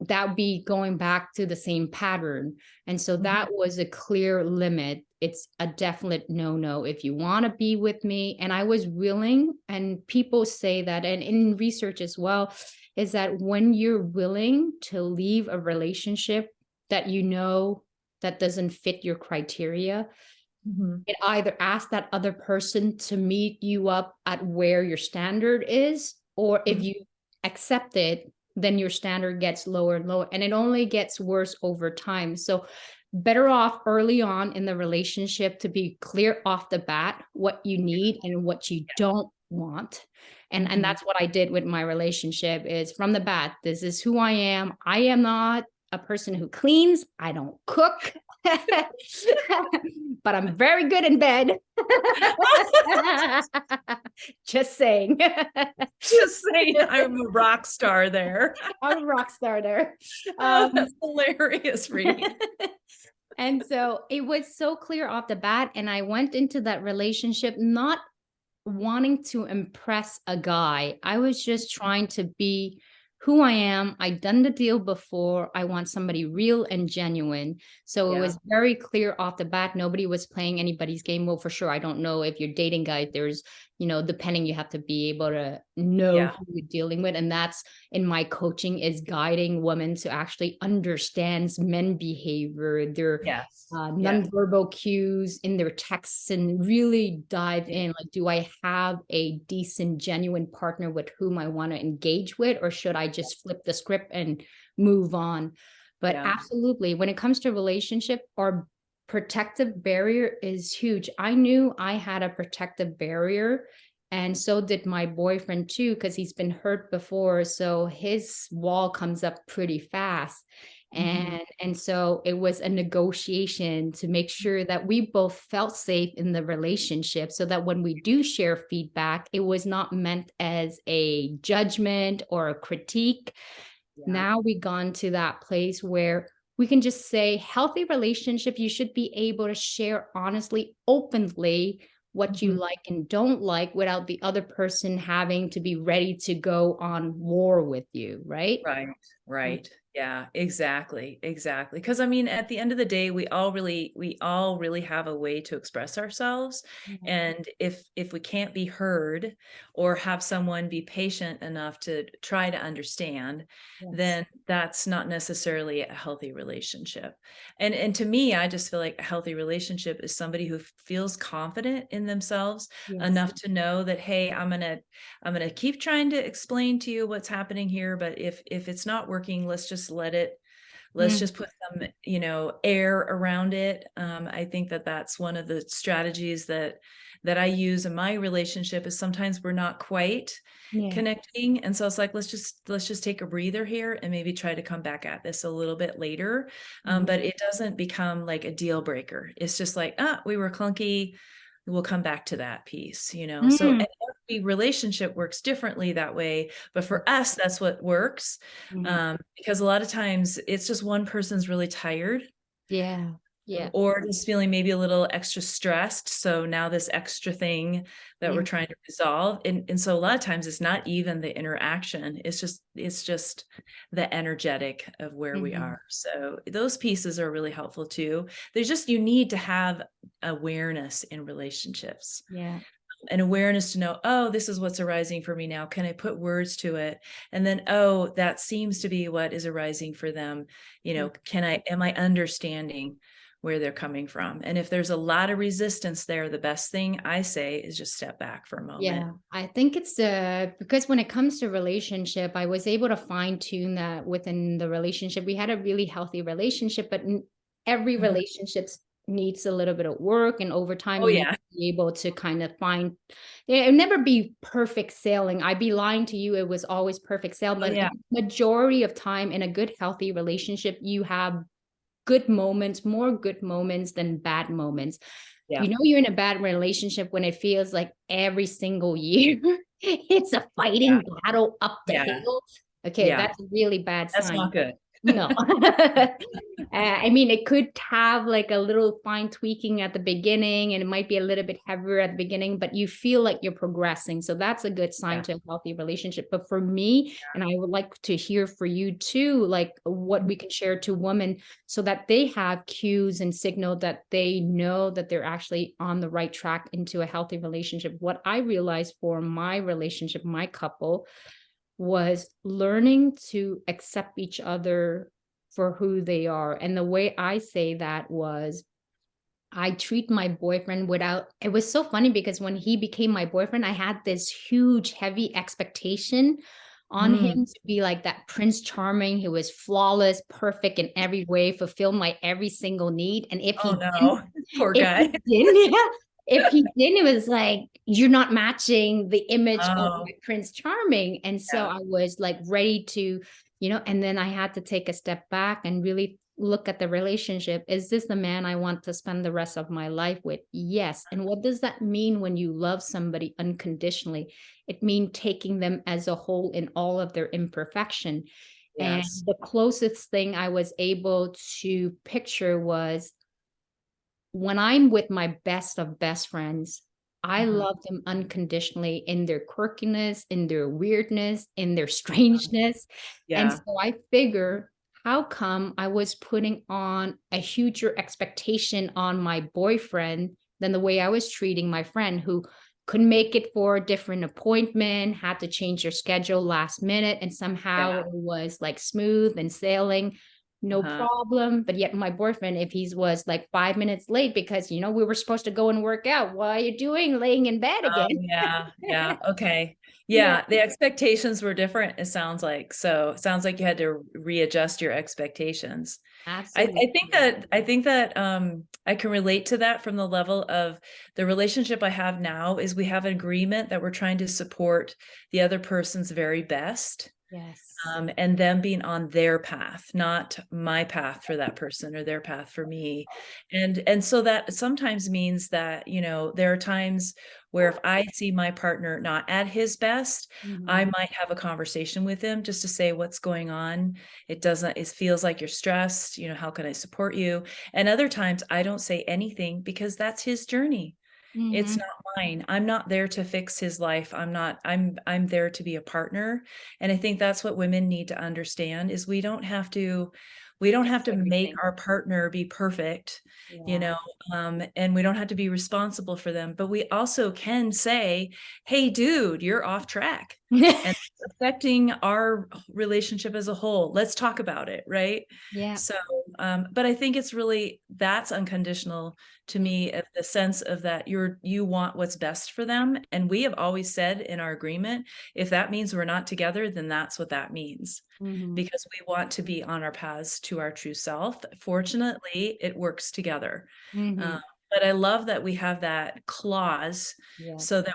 Speaker 1: that would be going back to the same pattern. And so
Speaker 2: Mhm.
Speaker 1: that was a clear limit. It's a definite no-no if you want to be with me. And I was willing, and people say that, and in research as well, is that when you're willing to leave a relationship that you know that doesn't fit your criteria,
Speaker 2: Mhm.
Speaker 1: it either ask that other person to meet you up at where your standard is, or if
Speaker 2: Mhm.
Speaker 1: you accept it, then your standard gets lower and lower, and it only gets worse over time. So better off early on in the relationship to be clear off the bat what you need and what you don't want. And
Speaker 2: Mhm.
Speaker 1: that's what I did with my relationship, is from the bat, this is who I am. I am not a person who cleans. I don't cook. But I'm very good in bed. Just saying.
Speaker 2: Just saying, I'm a rock star there.
Speaker 1: I'm a rock star there.
Speaker 2: Oh, that's hilarious, Reed.
Speaker 1: And so it was so clear off the bat. And I went into that relationship not wanting to impress a guy. I was just trying to be who I am. I'd done the deal before. I want somebody real and genuine. So it
Speaker 2: Yeah.
Speaker 1: was very clear off the bat. Nobody was playing anybody's game. Well, for sure, I don't know if you're dating guys, there's, depending, you have to be able to know
Speaker 2: Yeah.
Speaker 1: who you're dealing with. And that's in my coaching, is guiding women to actually understand men behavior, their
Speaker 2: Yes. Yes.
Speaker 1: nonverbal cues in their texts, and really dive
Speaker 2: Yeah.
Speaker 1: in. Like, do I have a decent, genuine partner with whom I want to engage with, or should I just flip the script and move on? But
Speaker 2: Yeah.
Speaker 1: absolutely, when it comes to relationship, our protective barrier is huge. I knew I had a protective barrier, and so did my boyfriend too, because he's been hurt before. So his wall comes up pretty fast.
Speaker 2: Mhm.
Speaker 1: And so it was a negotiation to make sure that we both felt safe in the relationship, so that when we do share feedback, it was not meant as a judgment or a critique.
Speaker 2: Yeah.
Speaker 1: Now we gone to that place where we can just say, healthy relationship, you should be able to share honestly, openly, what you
Speaker 2: Mhm.
Speaker 1: like and don't like, without the other person having to be ready to go on war with you, right?
Speaker 2: Right, right. Yeah, exactly, exactly. Because I mean, at the end of the day, we all really have a way to express ourselves.
Speaker 1: Yeah.
Speaker 2: And if we can't be heard or have someone be patient enough to try to understand,
Speaker 1: Yes.
Speaker 2: then that's not necessarily a healthy relationship. And to me, I just feel like a healthy relationship is somebody who feels confident in themselves
Speaker 1: Yes.
Speaker 2: enough to know that, hey, I'm gonna keep trying to explain to you what's happening here, but if it's not working, let's just let it. Let's
Speaker 1: Mm,
Speaker 2: just put some, air around it. I think that that's one of the strategies that I use in my relationship. Is sometimes we're not quite
Speaker 1: yeah.
Speaker 2: connecting, and so it's like let's just take a breather here and maybe try to come back at this a little bit later.
Speaker 1: Mhm.
Speaker 2: But it doesn't become like a deal breaker. It's just like, we were clunky. We'll come back to that piece. So
Speaker 1: Mm,
Speaker 2: every relationship works differently that way. But for us, that's what works. Because a lot of times it's just one person's really tired.
Speaker 1: Yeah. Yeah.
Speaker 2: Or just feeling maybe a little extra stressed. So now this extra thing that we're trying to resolve. And so a lot of times it's not even the interaction. It's just the energetic of where we are. So those pieces are really helpful too. You need to have awareness in relationships.
Speaker 1: Yeah.
Speaker 2: An awareness to know, oh, this is what's arising for me now. Can I put words to it? And then, oh, that seems to be what is arising for them. Am I understanding where they're coming from? And if there's a lot of resistance there, the best thing I say is just step back for a moment.
Speaker 1: Yeah, I think it's because when it comes to relationship, I was able to fine tune that within the relationship. We had a really healthy relationship, but every relationship needs a little bit of work, and over time,
Speaker 2: Oh
Speaker 1: you need
Speaker 2: yeah.
Speaker 1: to be able to kind of find. It'll never be perfect sailing. I'd be lying to you. It was always perfect sailing,
Speaker 2: Oh
Speaker 1: but
Speaker 2: yeah.
Speaker 1: majority of time in a good, healthy relationship, you have good moments, more good moments than bad moments.
Speaker 2: Yeah.
Speaker 1: You know, you're in a bad relationship when it feels like every single year it's a
Speaker 2: Yeah.
Speaker 1: fighting battle up the
Speaker 2: Yeah.
Speaker 1: hill. Okay,
Speaker 2: Yeah.
Speaker 1: that's a really bad
Speaker 2: That's not
Speaker 1: sign.
Speaker 2: good.
Speaker 1: No. I mean, it could have like a little fine tweaking at the beginning, and it might be a little bit heavier at the beginning, but you feel like you're progressing. So that's a good sign
Speaker 2: Yeah.
Speaker 1: to a healthy relationship. But for me, and I would like to hear for you too, like what we can share to women so that they have cues and signal that they know that they're actually on the right track into a healthy relationship. What I realized for my relationship, my couple, was learning to accept each other for who they are. And the way I say that was I treat my boyfriend without, it was so funny because when he became my boyfriend, I had this huge, heavy expectation on
Speaker 2: Mm.
Speaker 1: him to be like that Prince Charming. He was flawless, perfect in every way, fulfill my every single need. And
Speaker 2: Oh no. Poor
Speaker 1: if he
Speaker 2: guy.
Speaker 1: didn't, yeah, if he didn't, it was like, you're not matching the image of
Speaker 2: Oh
Speaker 1: my Prince Charming. And so
Speaker 2: yeah.
Speaker 1: I was like ready to, and then I had to take a step back and really look at the relationship. Is this the man I want to spend the rest of my life with? Yes. And what does that mean when you love somebody unconditionally? It means taking them as a whole in all of their imperfection. And
Speaker 2: Yes.
Speaker 1: the closest thing I was able to picture was when I'm with my best of best friends, I love them unconditionally in their quirkiness, in their weirdness, in their strangeness. And
Speaker 2: Yeah.
Speaker 1: so I figure, how come I was putting on a huger expectation on my boyfriend than the way I was treating my friend who couldn't make it for a different appointment, had to change their schedule last minute, and somehow
Speaker 2: Yeah.
Speaker 1: it was like smooth and sailing, no
Speaker 2: Uh-huh.
Speaker 1: problem. But yet my boyfriend, if he was like 5 minutes late because we were supposed to go and work out, what are you doing laying in bed
Speaker 2: Oh
Speaker 1: again?
Speaker 2: yeah. Yeah. Okay.
Speaker 1: Yeah,
Speaker 2: Yeah. The expectations were different, it sounds like. So it sounds like you had to readjust your expectations.
Speaker 1: absolutely.
Speaker 2: I think that I can relate to that from the level of the relationship I have now is we have an agreement that we're trying to support the other person's very best.
Speaker 1: Yes.
Speaker 2: And them being on their path, not my path for that person or their path for me. And so that sometimes means that, there are times where if I see my partner not at his best, I
Speaker 1: Mhm.
Speaker 2: might have a conversation with him just to say what's going on. It feels like you're stressed, how can I support you? And other times I don't say anything because that's his journey. It's
Speaker 1: Mhm.
Speaker 2: not mine. I'm not there to fix his life. I'm there to be a partner. And I think that's what women need to understand is we don't have
Speaker 1: Fix
Speaker 2: to make
Speaker 1: everything.
Speaker 2: our partner be perfect, you
Speaker 1: Yeah.
Speaker 2: know, and we don't have to be responsible for them, but we also can say, "Hey dude, you're off track." And it's affecting our relationship as a whole. Let's talk about it, right?
Speaker 1: Yeah.
Speaker 2: So, but I think that's unconditional to
Speaker 1: Mm.
Speaker 2: me of the sense of that you want what's best for them. And we have always said in our agreement, if that means we're not together, then that's what that means.
Speaker 1: Mhm.
Speaker 2: Because we want to be on our paths to our true self. Fortunately, it works together. Uh,
Speaker 1: Mhm.
Speaker 2: but I love that we have that clause so
Speaker 1: Yes.
Speaker 2: that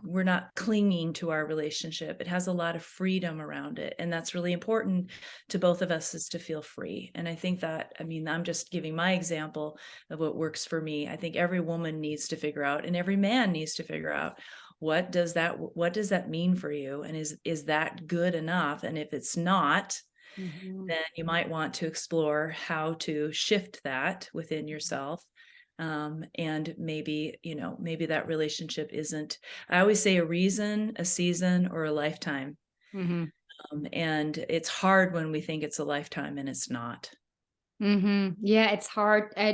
Speaker 2: we're not clinging to our relationship. It has a lot of freedom around it. And that's really important to both of us is to feel free. And I think that, I mean, I'm just giving my example of what works for me. I think every woman needs to figure out and every man needs to figure out what does that mean for you? And is that good enough? And if it's not,
Speaker 1: Mhm.
Speaker 2: then you might want to explore how to shift that within yourself. And maybe, maybe that relationship isn't, I always say, a reason, a season, or a lifetime.
Speaker 1: Mhm.
Speaker 2: And it's hard when we think it's a lifetime and it's not.
Speaker 1: Yeah, it's hard. I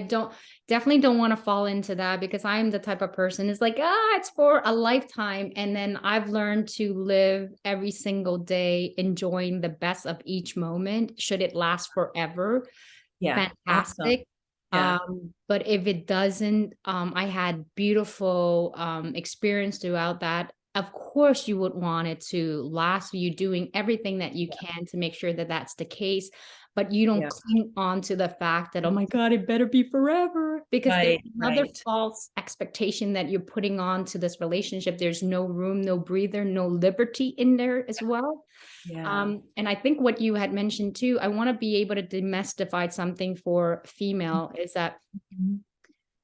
Speaker 1: definitely don't want to fall into that because I'm the type of person is like, it's for a lifetime. And then I've learned to live every single day, enjoying the best of each moment. Should it last forever?
Speaker 2: Yeah. Awesome.
Speaker 1: Fantastic.
Speaker 2: Yeah.
Speaker 1: But if it doesn't, I had beautiful experience throughout that. Of course, you would want it to last for you, doing everything that you can to make sure that that's the case. But you don't
Speaker 2: Yeah.
Speaker 1: cling on to the fact that, oh my God, it better be forever. Because there's
Speaker 2: Right.
Speaker 1: another
Speaker 2: Right.
Speaker 1: false expectation that you're putting on to this relationship. There's no room, no breather, no liberty in there as well.
Speaker 2: Yeah.
Speaker 1: And I think what you had mentioned too, I want to be able to demystify something for female is that
Speaker 2: Mhm.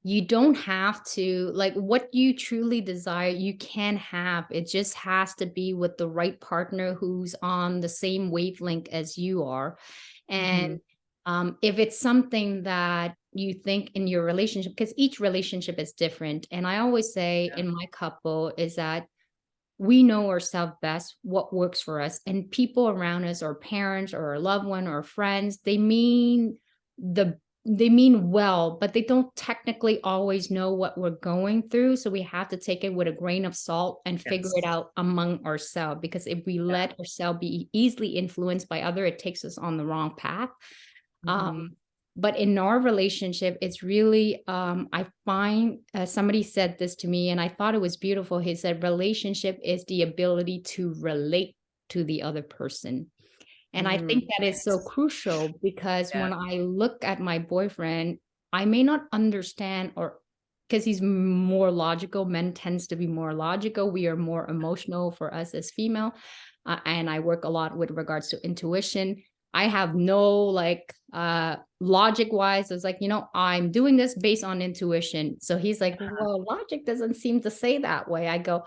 Speaker 1: you don't have to like what you truly desire, you can have. It just has to be with the right partner who's on the same wavelength as you are. And
Speaker 2: Mhm.
Speaker 1: if it's something that you think in your relationship, because each relationship is different. And I always say
Speaker 2: Yeah.
Speaker 1: in my couple is that we know ourselves best, what works for us. And people around us, our parents or our loved one or friends, they mean well, but they don't technically always know what we're going through. So we have to take it with a grain of salt and figure it
Speaker 2: Yes.
Speaker 1: out among ourselves. Because if we
Speaker 2: Yeah.
Speaker 1: let ourselves be easily influenced by other, it takes us on the wrong path.
Speaker 2: Mhm.
Speaker 1: Um, but in our relationship, it's really, I find somebody said this to me and I thought it was beautiful. He said, relationship is the ability to relate to the other person. And I think that is so
Speaker 2: Yes.
Speaker 1: crucial because
Speaker 2: Yeah.
Speaker 1: when I look at my boyfriend, I may not understand or because he's more logical. Men tends to be more logical. We are more emotional for us as female. And I work a lot with regards to intuition. I have no like logic wise. It's like, I'm doing this based on intuition. So he's like,
Speaker 2: Uh-huh.
Speaker 1: well, logic doesn't seem to say that way. I go,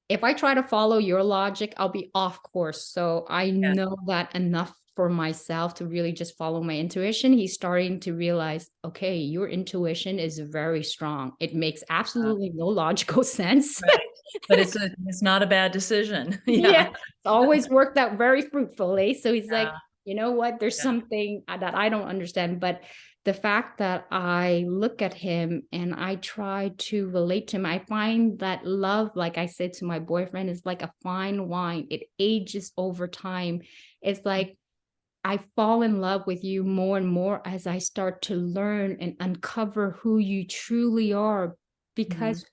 Speaker 1: if I try to follow your logic, I'll be off course. So I
Speaker 2: Yeah.
Speaker 1: know that enough for myself to really just follow my intuition. He's starting to realize, okay, your intuition is very strong. It makes
Speaker 2: Uh,
Speaker 1: absolutely no logical sense.
Speaker 2: right. But it's not a bad decision.
Speaker 1: Yeah,
Speaker 2: Yeah.
Speaker 1: it's always worked out very fruitfully. So he's like,
Speaker 2: Yeah.
Speaker 1: you know what? There's
Speaker 2: Yeah.
Speaker 1: something that I don't understand. But the fact that I look at him and I try to relate to him, I find that love, like I said to my boyfriend, is like a fine wine. It ages over time. It's like I fall in love with you more and more as I start to learn and uncover who you truly are.
Speaker 2: Mhm.
Speaker 1: Because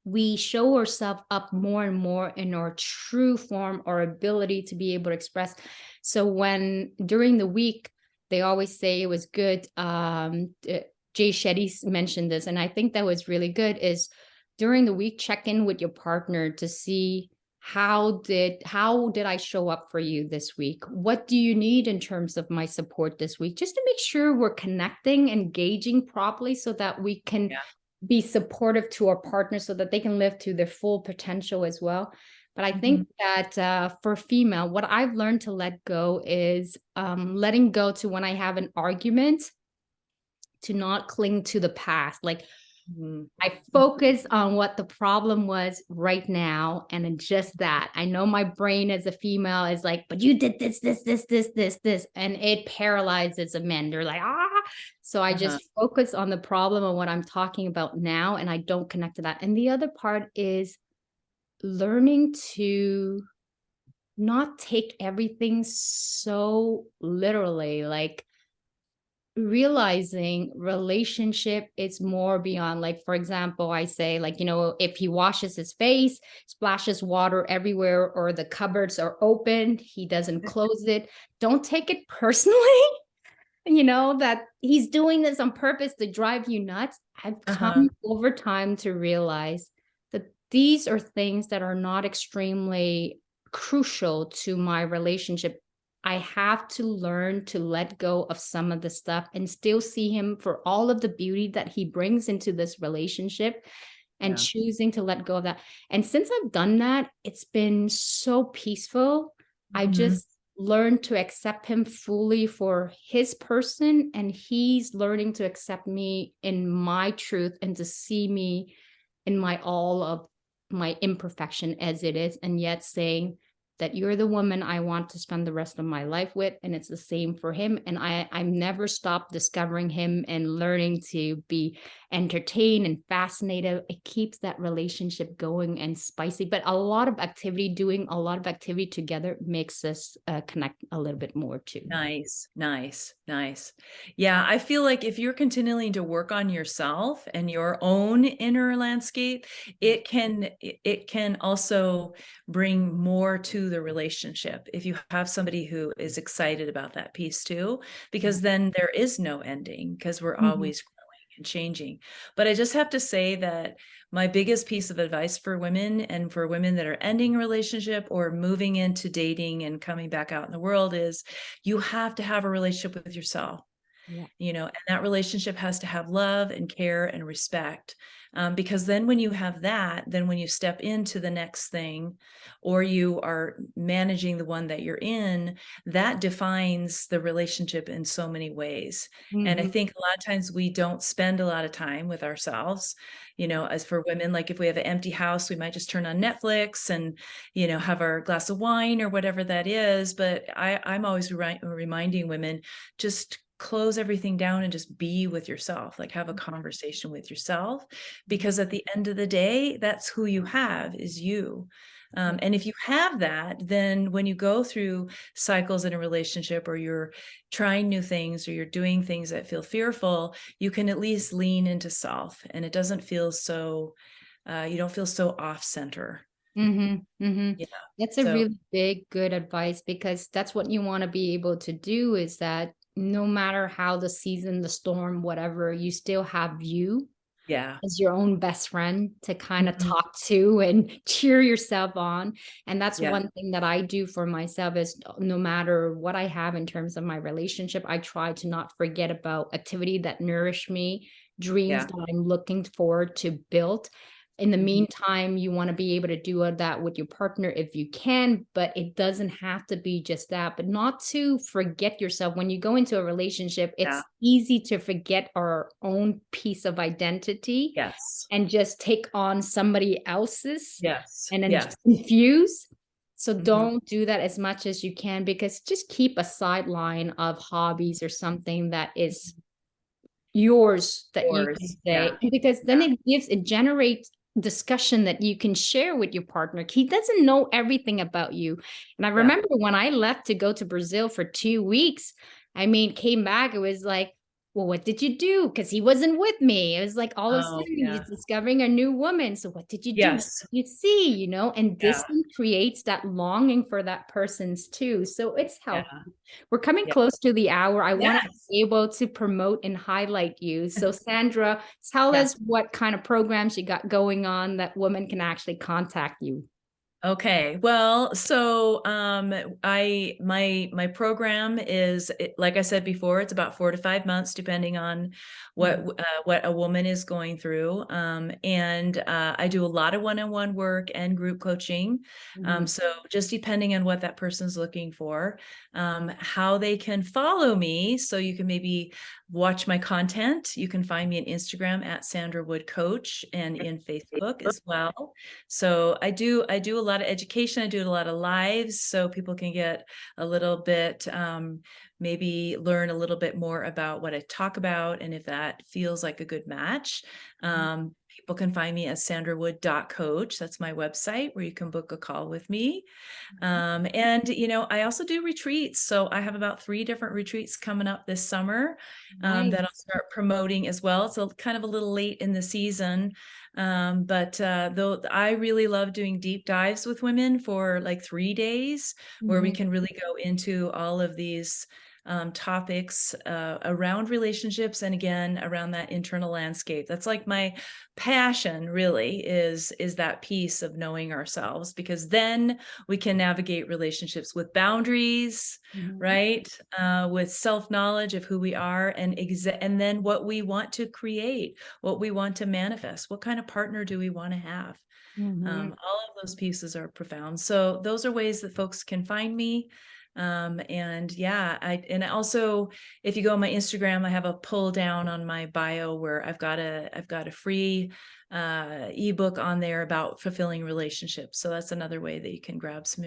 Speaker 1: we show ourselves up more and more in our true form, our ability to be able to express. So when during the week, they always say it was good. Jay Shetty mentioned this, and I think that was really good. Is during the week, check in with your partner to see how did I show up for you this week? What do you need in terms of my support this week? Just to make sure we're connecting, engaging properly, so that we can
Speaker 2: Yeah.
Speaker 1: be supportive to our partners so that they can live to their full potential as well. But I think
Speaker 2: Mhm.
Speaker 1: that for female, what I've learned to let go is letting go to when I have an argument, to not cling to the past. Like
Speaker 2: Mhm.
Speaker 1: I focus on what the problem was right now, and then just that. I know my brain as a female is like, but you did this, and it paralyzes a men. They're like, ah. So I
Speaker 2: Uh-huh.
Speaker 1: just focus on the problem and what I'm talking about now, and I don't connect to that. And the other part is learning to not take everything so literally. Like realizing relationship is more beyond, like for example, I say, like, if he washes his face, splashes water everywhere, or the cupboards are open, he doesn't close it, don't take it personally. That he's doing this on purpose to drive you nuts. I've
Speaker 2: Uh-huh.
Speaker 1: come over time to realize that these are things that are not extremely crucial to my relationship. I have to learn to let go of some of the stuff and still see him for all of the beauty that he brings into this relationship. and choosing to let go of that. And since I've done that, it's been so peaceful. I
Speaker 2: Mhm.
Speaker 1: just learned to accept him fully for his person, and he's learning to accept me in my truth and to see me in my all of my imperfection as it is, and yet saying that you're the woman I want to spend the rest of my life with. And it's the same for him. And I've never stopped discovering him and learning to be entertained and fascinated. It keeps that relationship going and spicy. But a lot of activity, doing a lot of activity together makes us connect a little bit more too.
Speaker 2: Nice, nice, nice. Yeah, I feel like if you're continuing to work on yourself and your own inner landscape, it can also bring more to the relationship if you have somebody who is excited about that piece too, because then there is no ending because we're
Speaker 1: Mhm.
Speaker 2: always growing and changing. But I just have to say that my biggest piece of advice for women and for women that are ending a relationship or moving into dating and coming back out in the world is you have to have a relationship with yourself,
Speaker 1: Yeah.
Speaker 2: and that relationship has to have love and care and respect. Because then when you have that, then when you step into the next thing or you are managing the one that you're in, that defines the relationship in so many ways. And I
Speaker 1: Mhm.
Speaker 2: think a lot of times we don't spend a lot of time with ourselves. As for women, like if we have an empty house, we might just turn on Netflix and, have our glass of wine or whatever that is. But I'm always reminding women, just close everything down and just be with yourself, like have a conversation with yourself, because at the end of the day, that's who you have, is you. And if you have that, then when you go through cycles in a relationship or you're trying new things or you're doing things that feel fearful, you can at least lean into self and it doesn't feel so, you don't feel so off center. Yeah.
Speaker 1: That's a
Speaker 2: So
Speaker 1: really big, good advice, because that's what you want to be able to do, is that no matter how the season, the storm, whatever, you still have you
Speaker 2: yeah.
Speaker 1: as your own best friend to kind of
Speaker 2: Mhm.
Speaker 1: talk to and cheer yourself on. And that's
Speaker 2: Yeah.
Speaker 1: one thing that I do for myself is no matter what I have in terms of my relationship, I try to not forget about activity that nourish me, dreams
Speaker 2: Yeah.
Speaker 1: that I'm looking forward to build. In the
Speaker 2: Mhm.
Speaker 1: meantime, you want to be able to do that with your partner if you can, but it doesn't have to be just that. But not to forget yourself. When you go into a relationship,
Speaker 2: Yeah.
Speaker 1: it's easy to forget our own piece of identity
Speaker 2: Yes.
Speaker 1: and just take on somebody else's
Speaker 2: Yes.
Speaker 1: and then
Speaker 2: Yes.
Speaker 1: just confuse. So
Speaker 2: Mhm.
Speaker 1: don't do that as much as you can, because just keep a sideline of hobbies or something that is yours that you can
Speaker 2: Yours.
Speaker 1: say,
Speaker 2: Yeah.
Speaker 1: because then it generates discussion that you can share with your partner. He doesn't know everything about you. And I
Speaker 2: Yeah.
Speaker 1: remember when I left to go to Brazil for 2 weeks, I mean, came back, it was like, well, what did you do? Because he wasn't with me. It was like all of a
Speaker 2: Oh,
Speaker 1: sudden
Speaker 2: yeah.
Speaker 1: he's discovering a new woman. So what did you do? What
Speaker 2: Yes.
Speaker 1: did you see? And
Speaker 2: Yeah.
Speaker 1: distance creates that longing for that person's too. So it's healthy.
Speaker 2: Yeah.
Speaker 1: We're coming
Speaker 2: Yeah.
Speaker 1: close to the hour. I want to
Speaker 2: Yes.
Speaker 1: be able to promote and highlight you. So, Sandra, tell
Speaker 2: Yeah.
Speaker 1: us what kind of programs you got going on that women can actually contact you.
Speaker 2: Okay. Well, so my program is like I said before, it's about 4 to 5 months, depending on
Speaker 1: Mhm.
Speaker 2: what a woman is going through. And I do a lot of one-on-one work and group coaching.
Speaker 1: Mhm.
Speaker 2: So just depending on what that person's looking for, how they can follow me. So you can maybe watch my content. You can find me on Instagram at Sandra Wood Coach and in Facebook as well. So I do a lot of education. I do a lot of lives so people can get a little bit, maybe learn a little bit more about what I talk about. And if that feels like a good match, people can find me at sandrawood.coach. That's my website where you can book a call with me. And I also do retreats. So I have about 3 different retreats coming up this summer, that I'll
Speaker 1: Nice.
Speaker 2: start promoting as well. So kind of a little late in the season. But though I really love doing deep dives with women for like 3 days where we
Speaker 1: Mhm.
Speaker 2: can really go into all of these topics around relationships, and again around that internal landscape. That's like my passion, really, is that piece of knowing ourselves, because then we can navigate relationships with boundaries, right? With self-knowledge of who we are, and then what we want to create, what we want to manifest, what kind of partner do we want to have. All of those pieces are profound. So those are ways that folks can find me. And yeah, and also, if you go on my Instagram, I have a pull down on my bio where I've got a free ebook on there about fulfilling relationships. So that's another way that you can grab some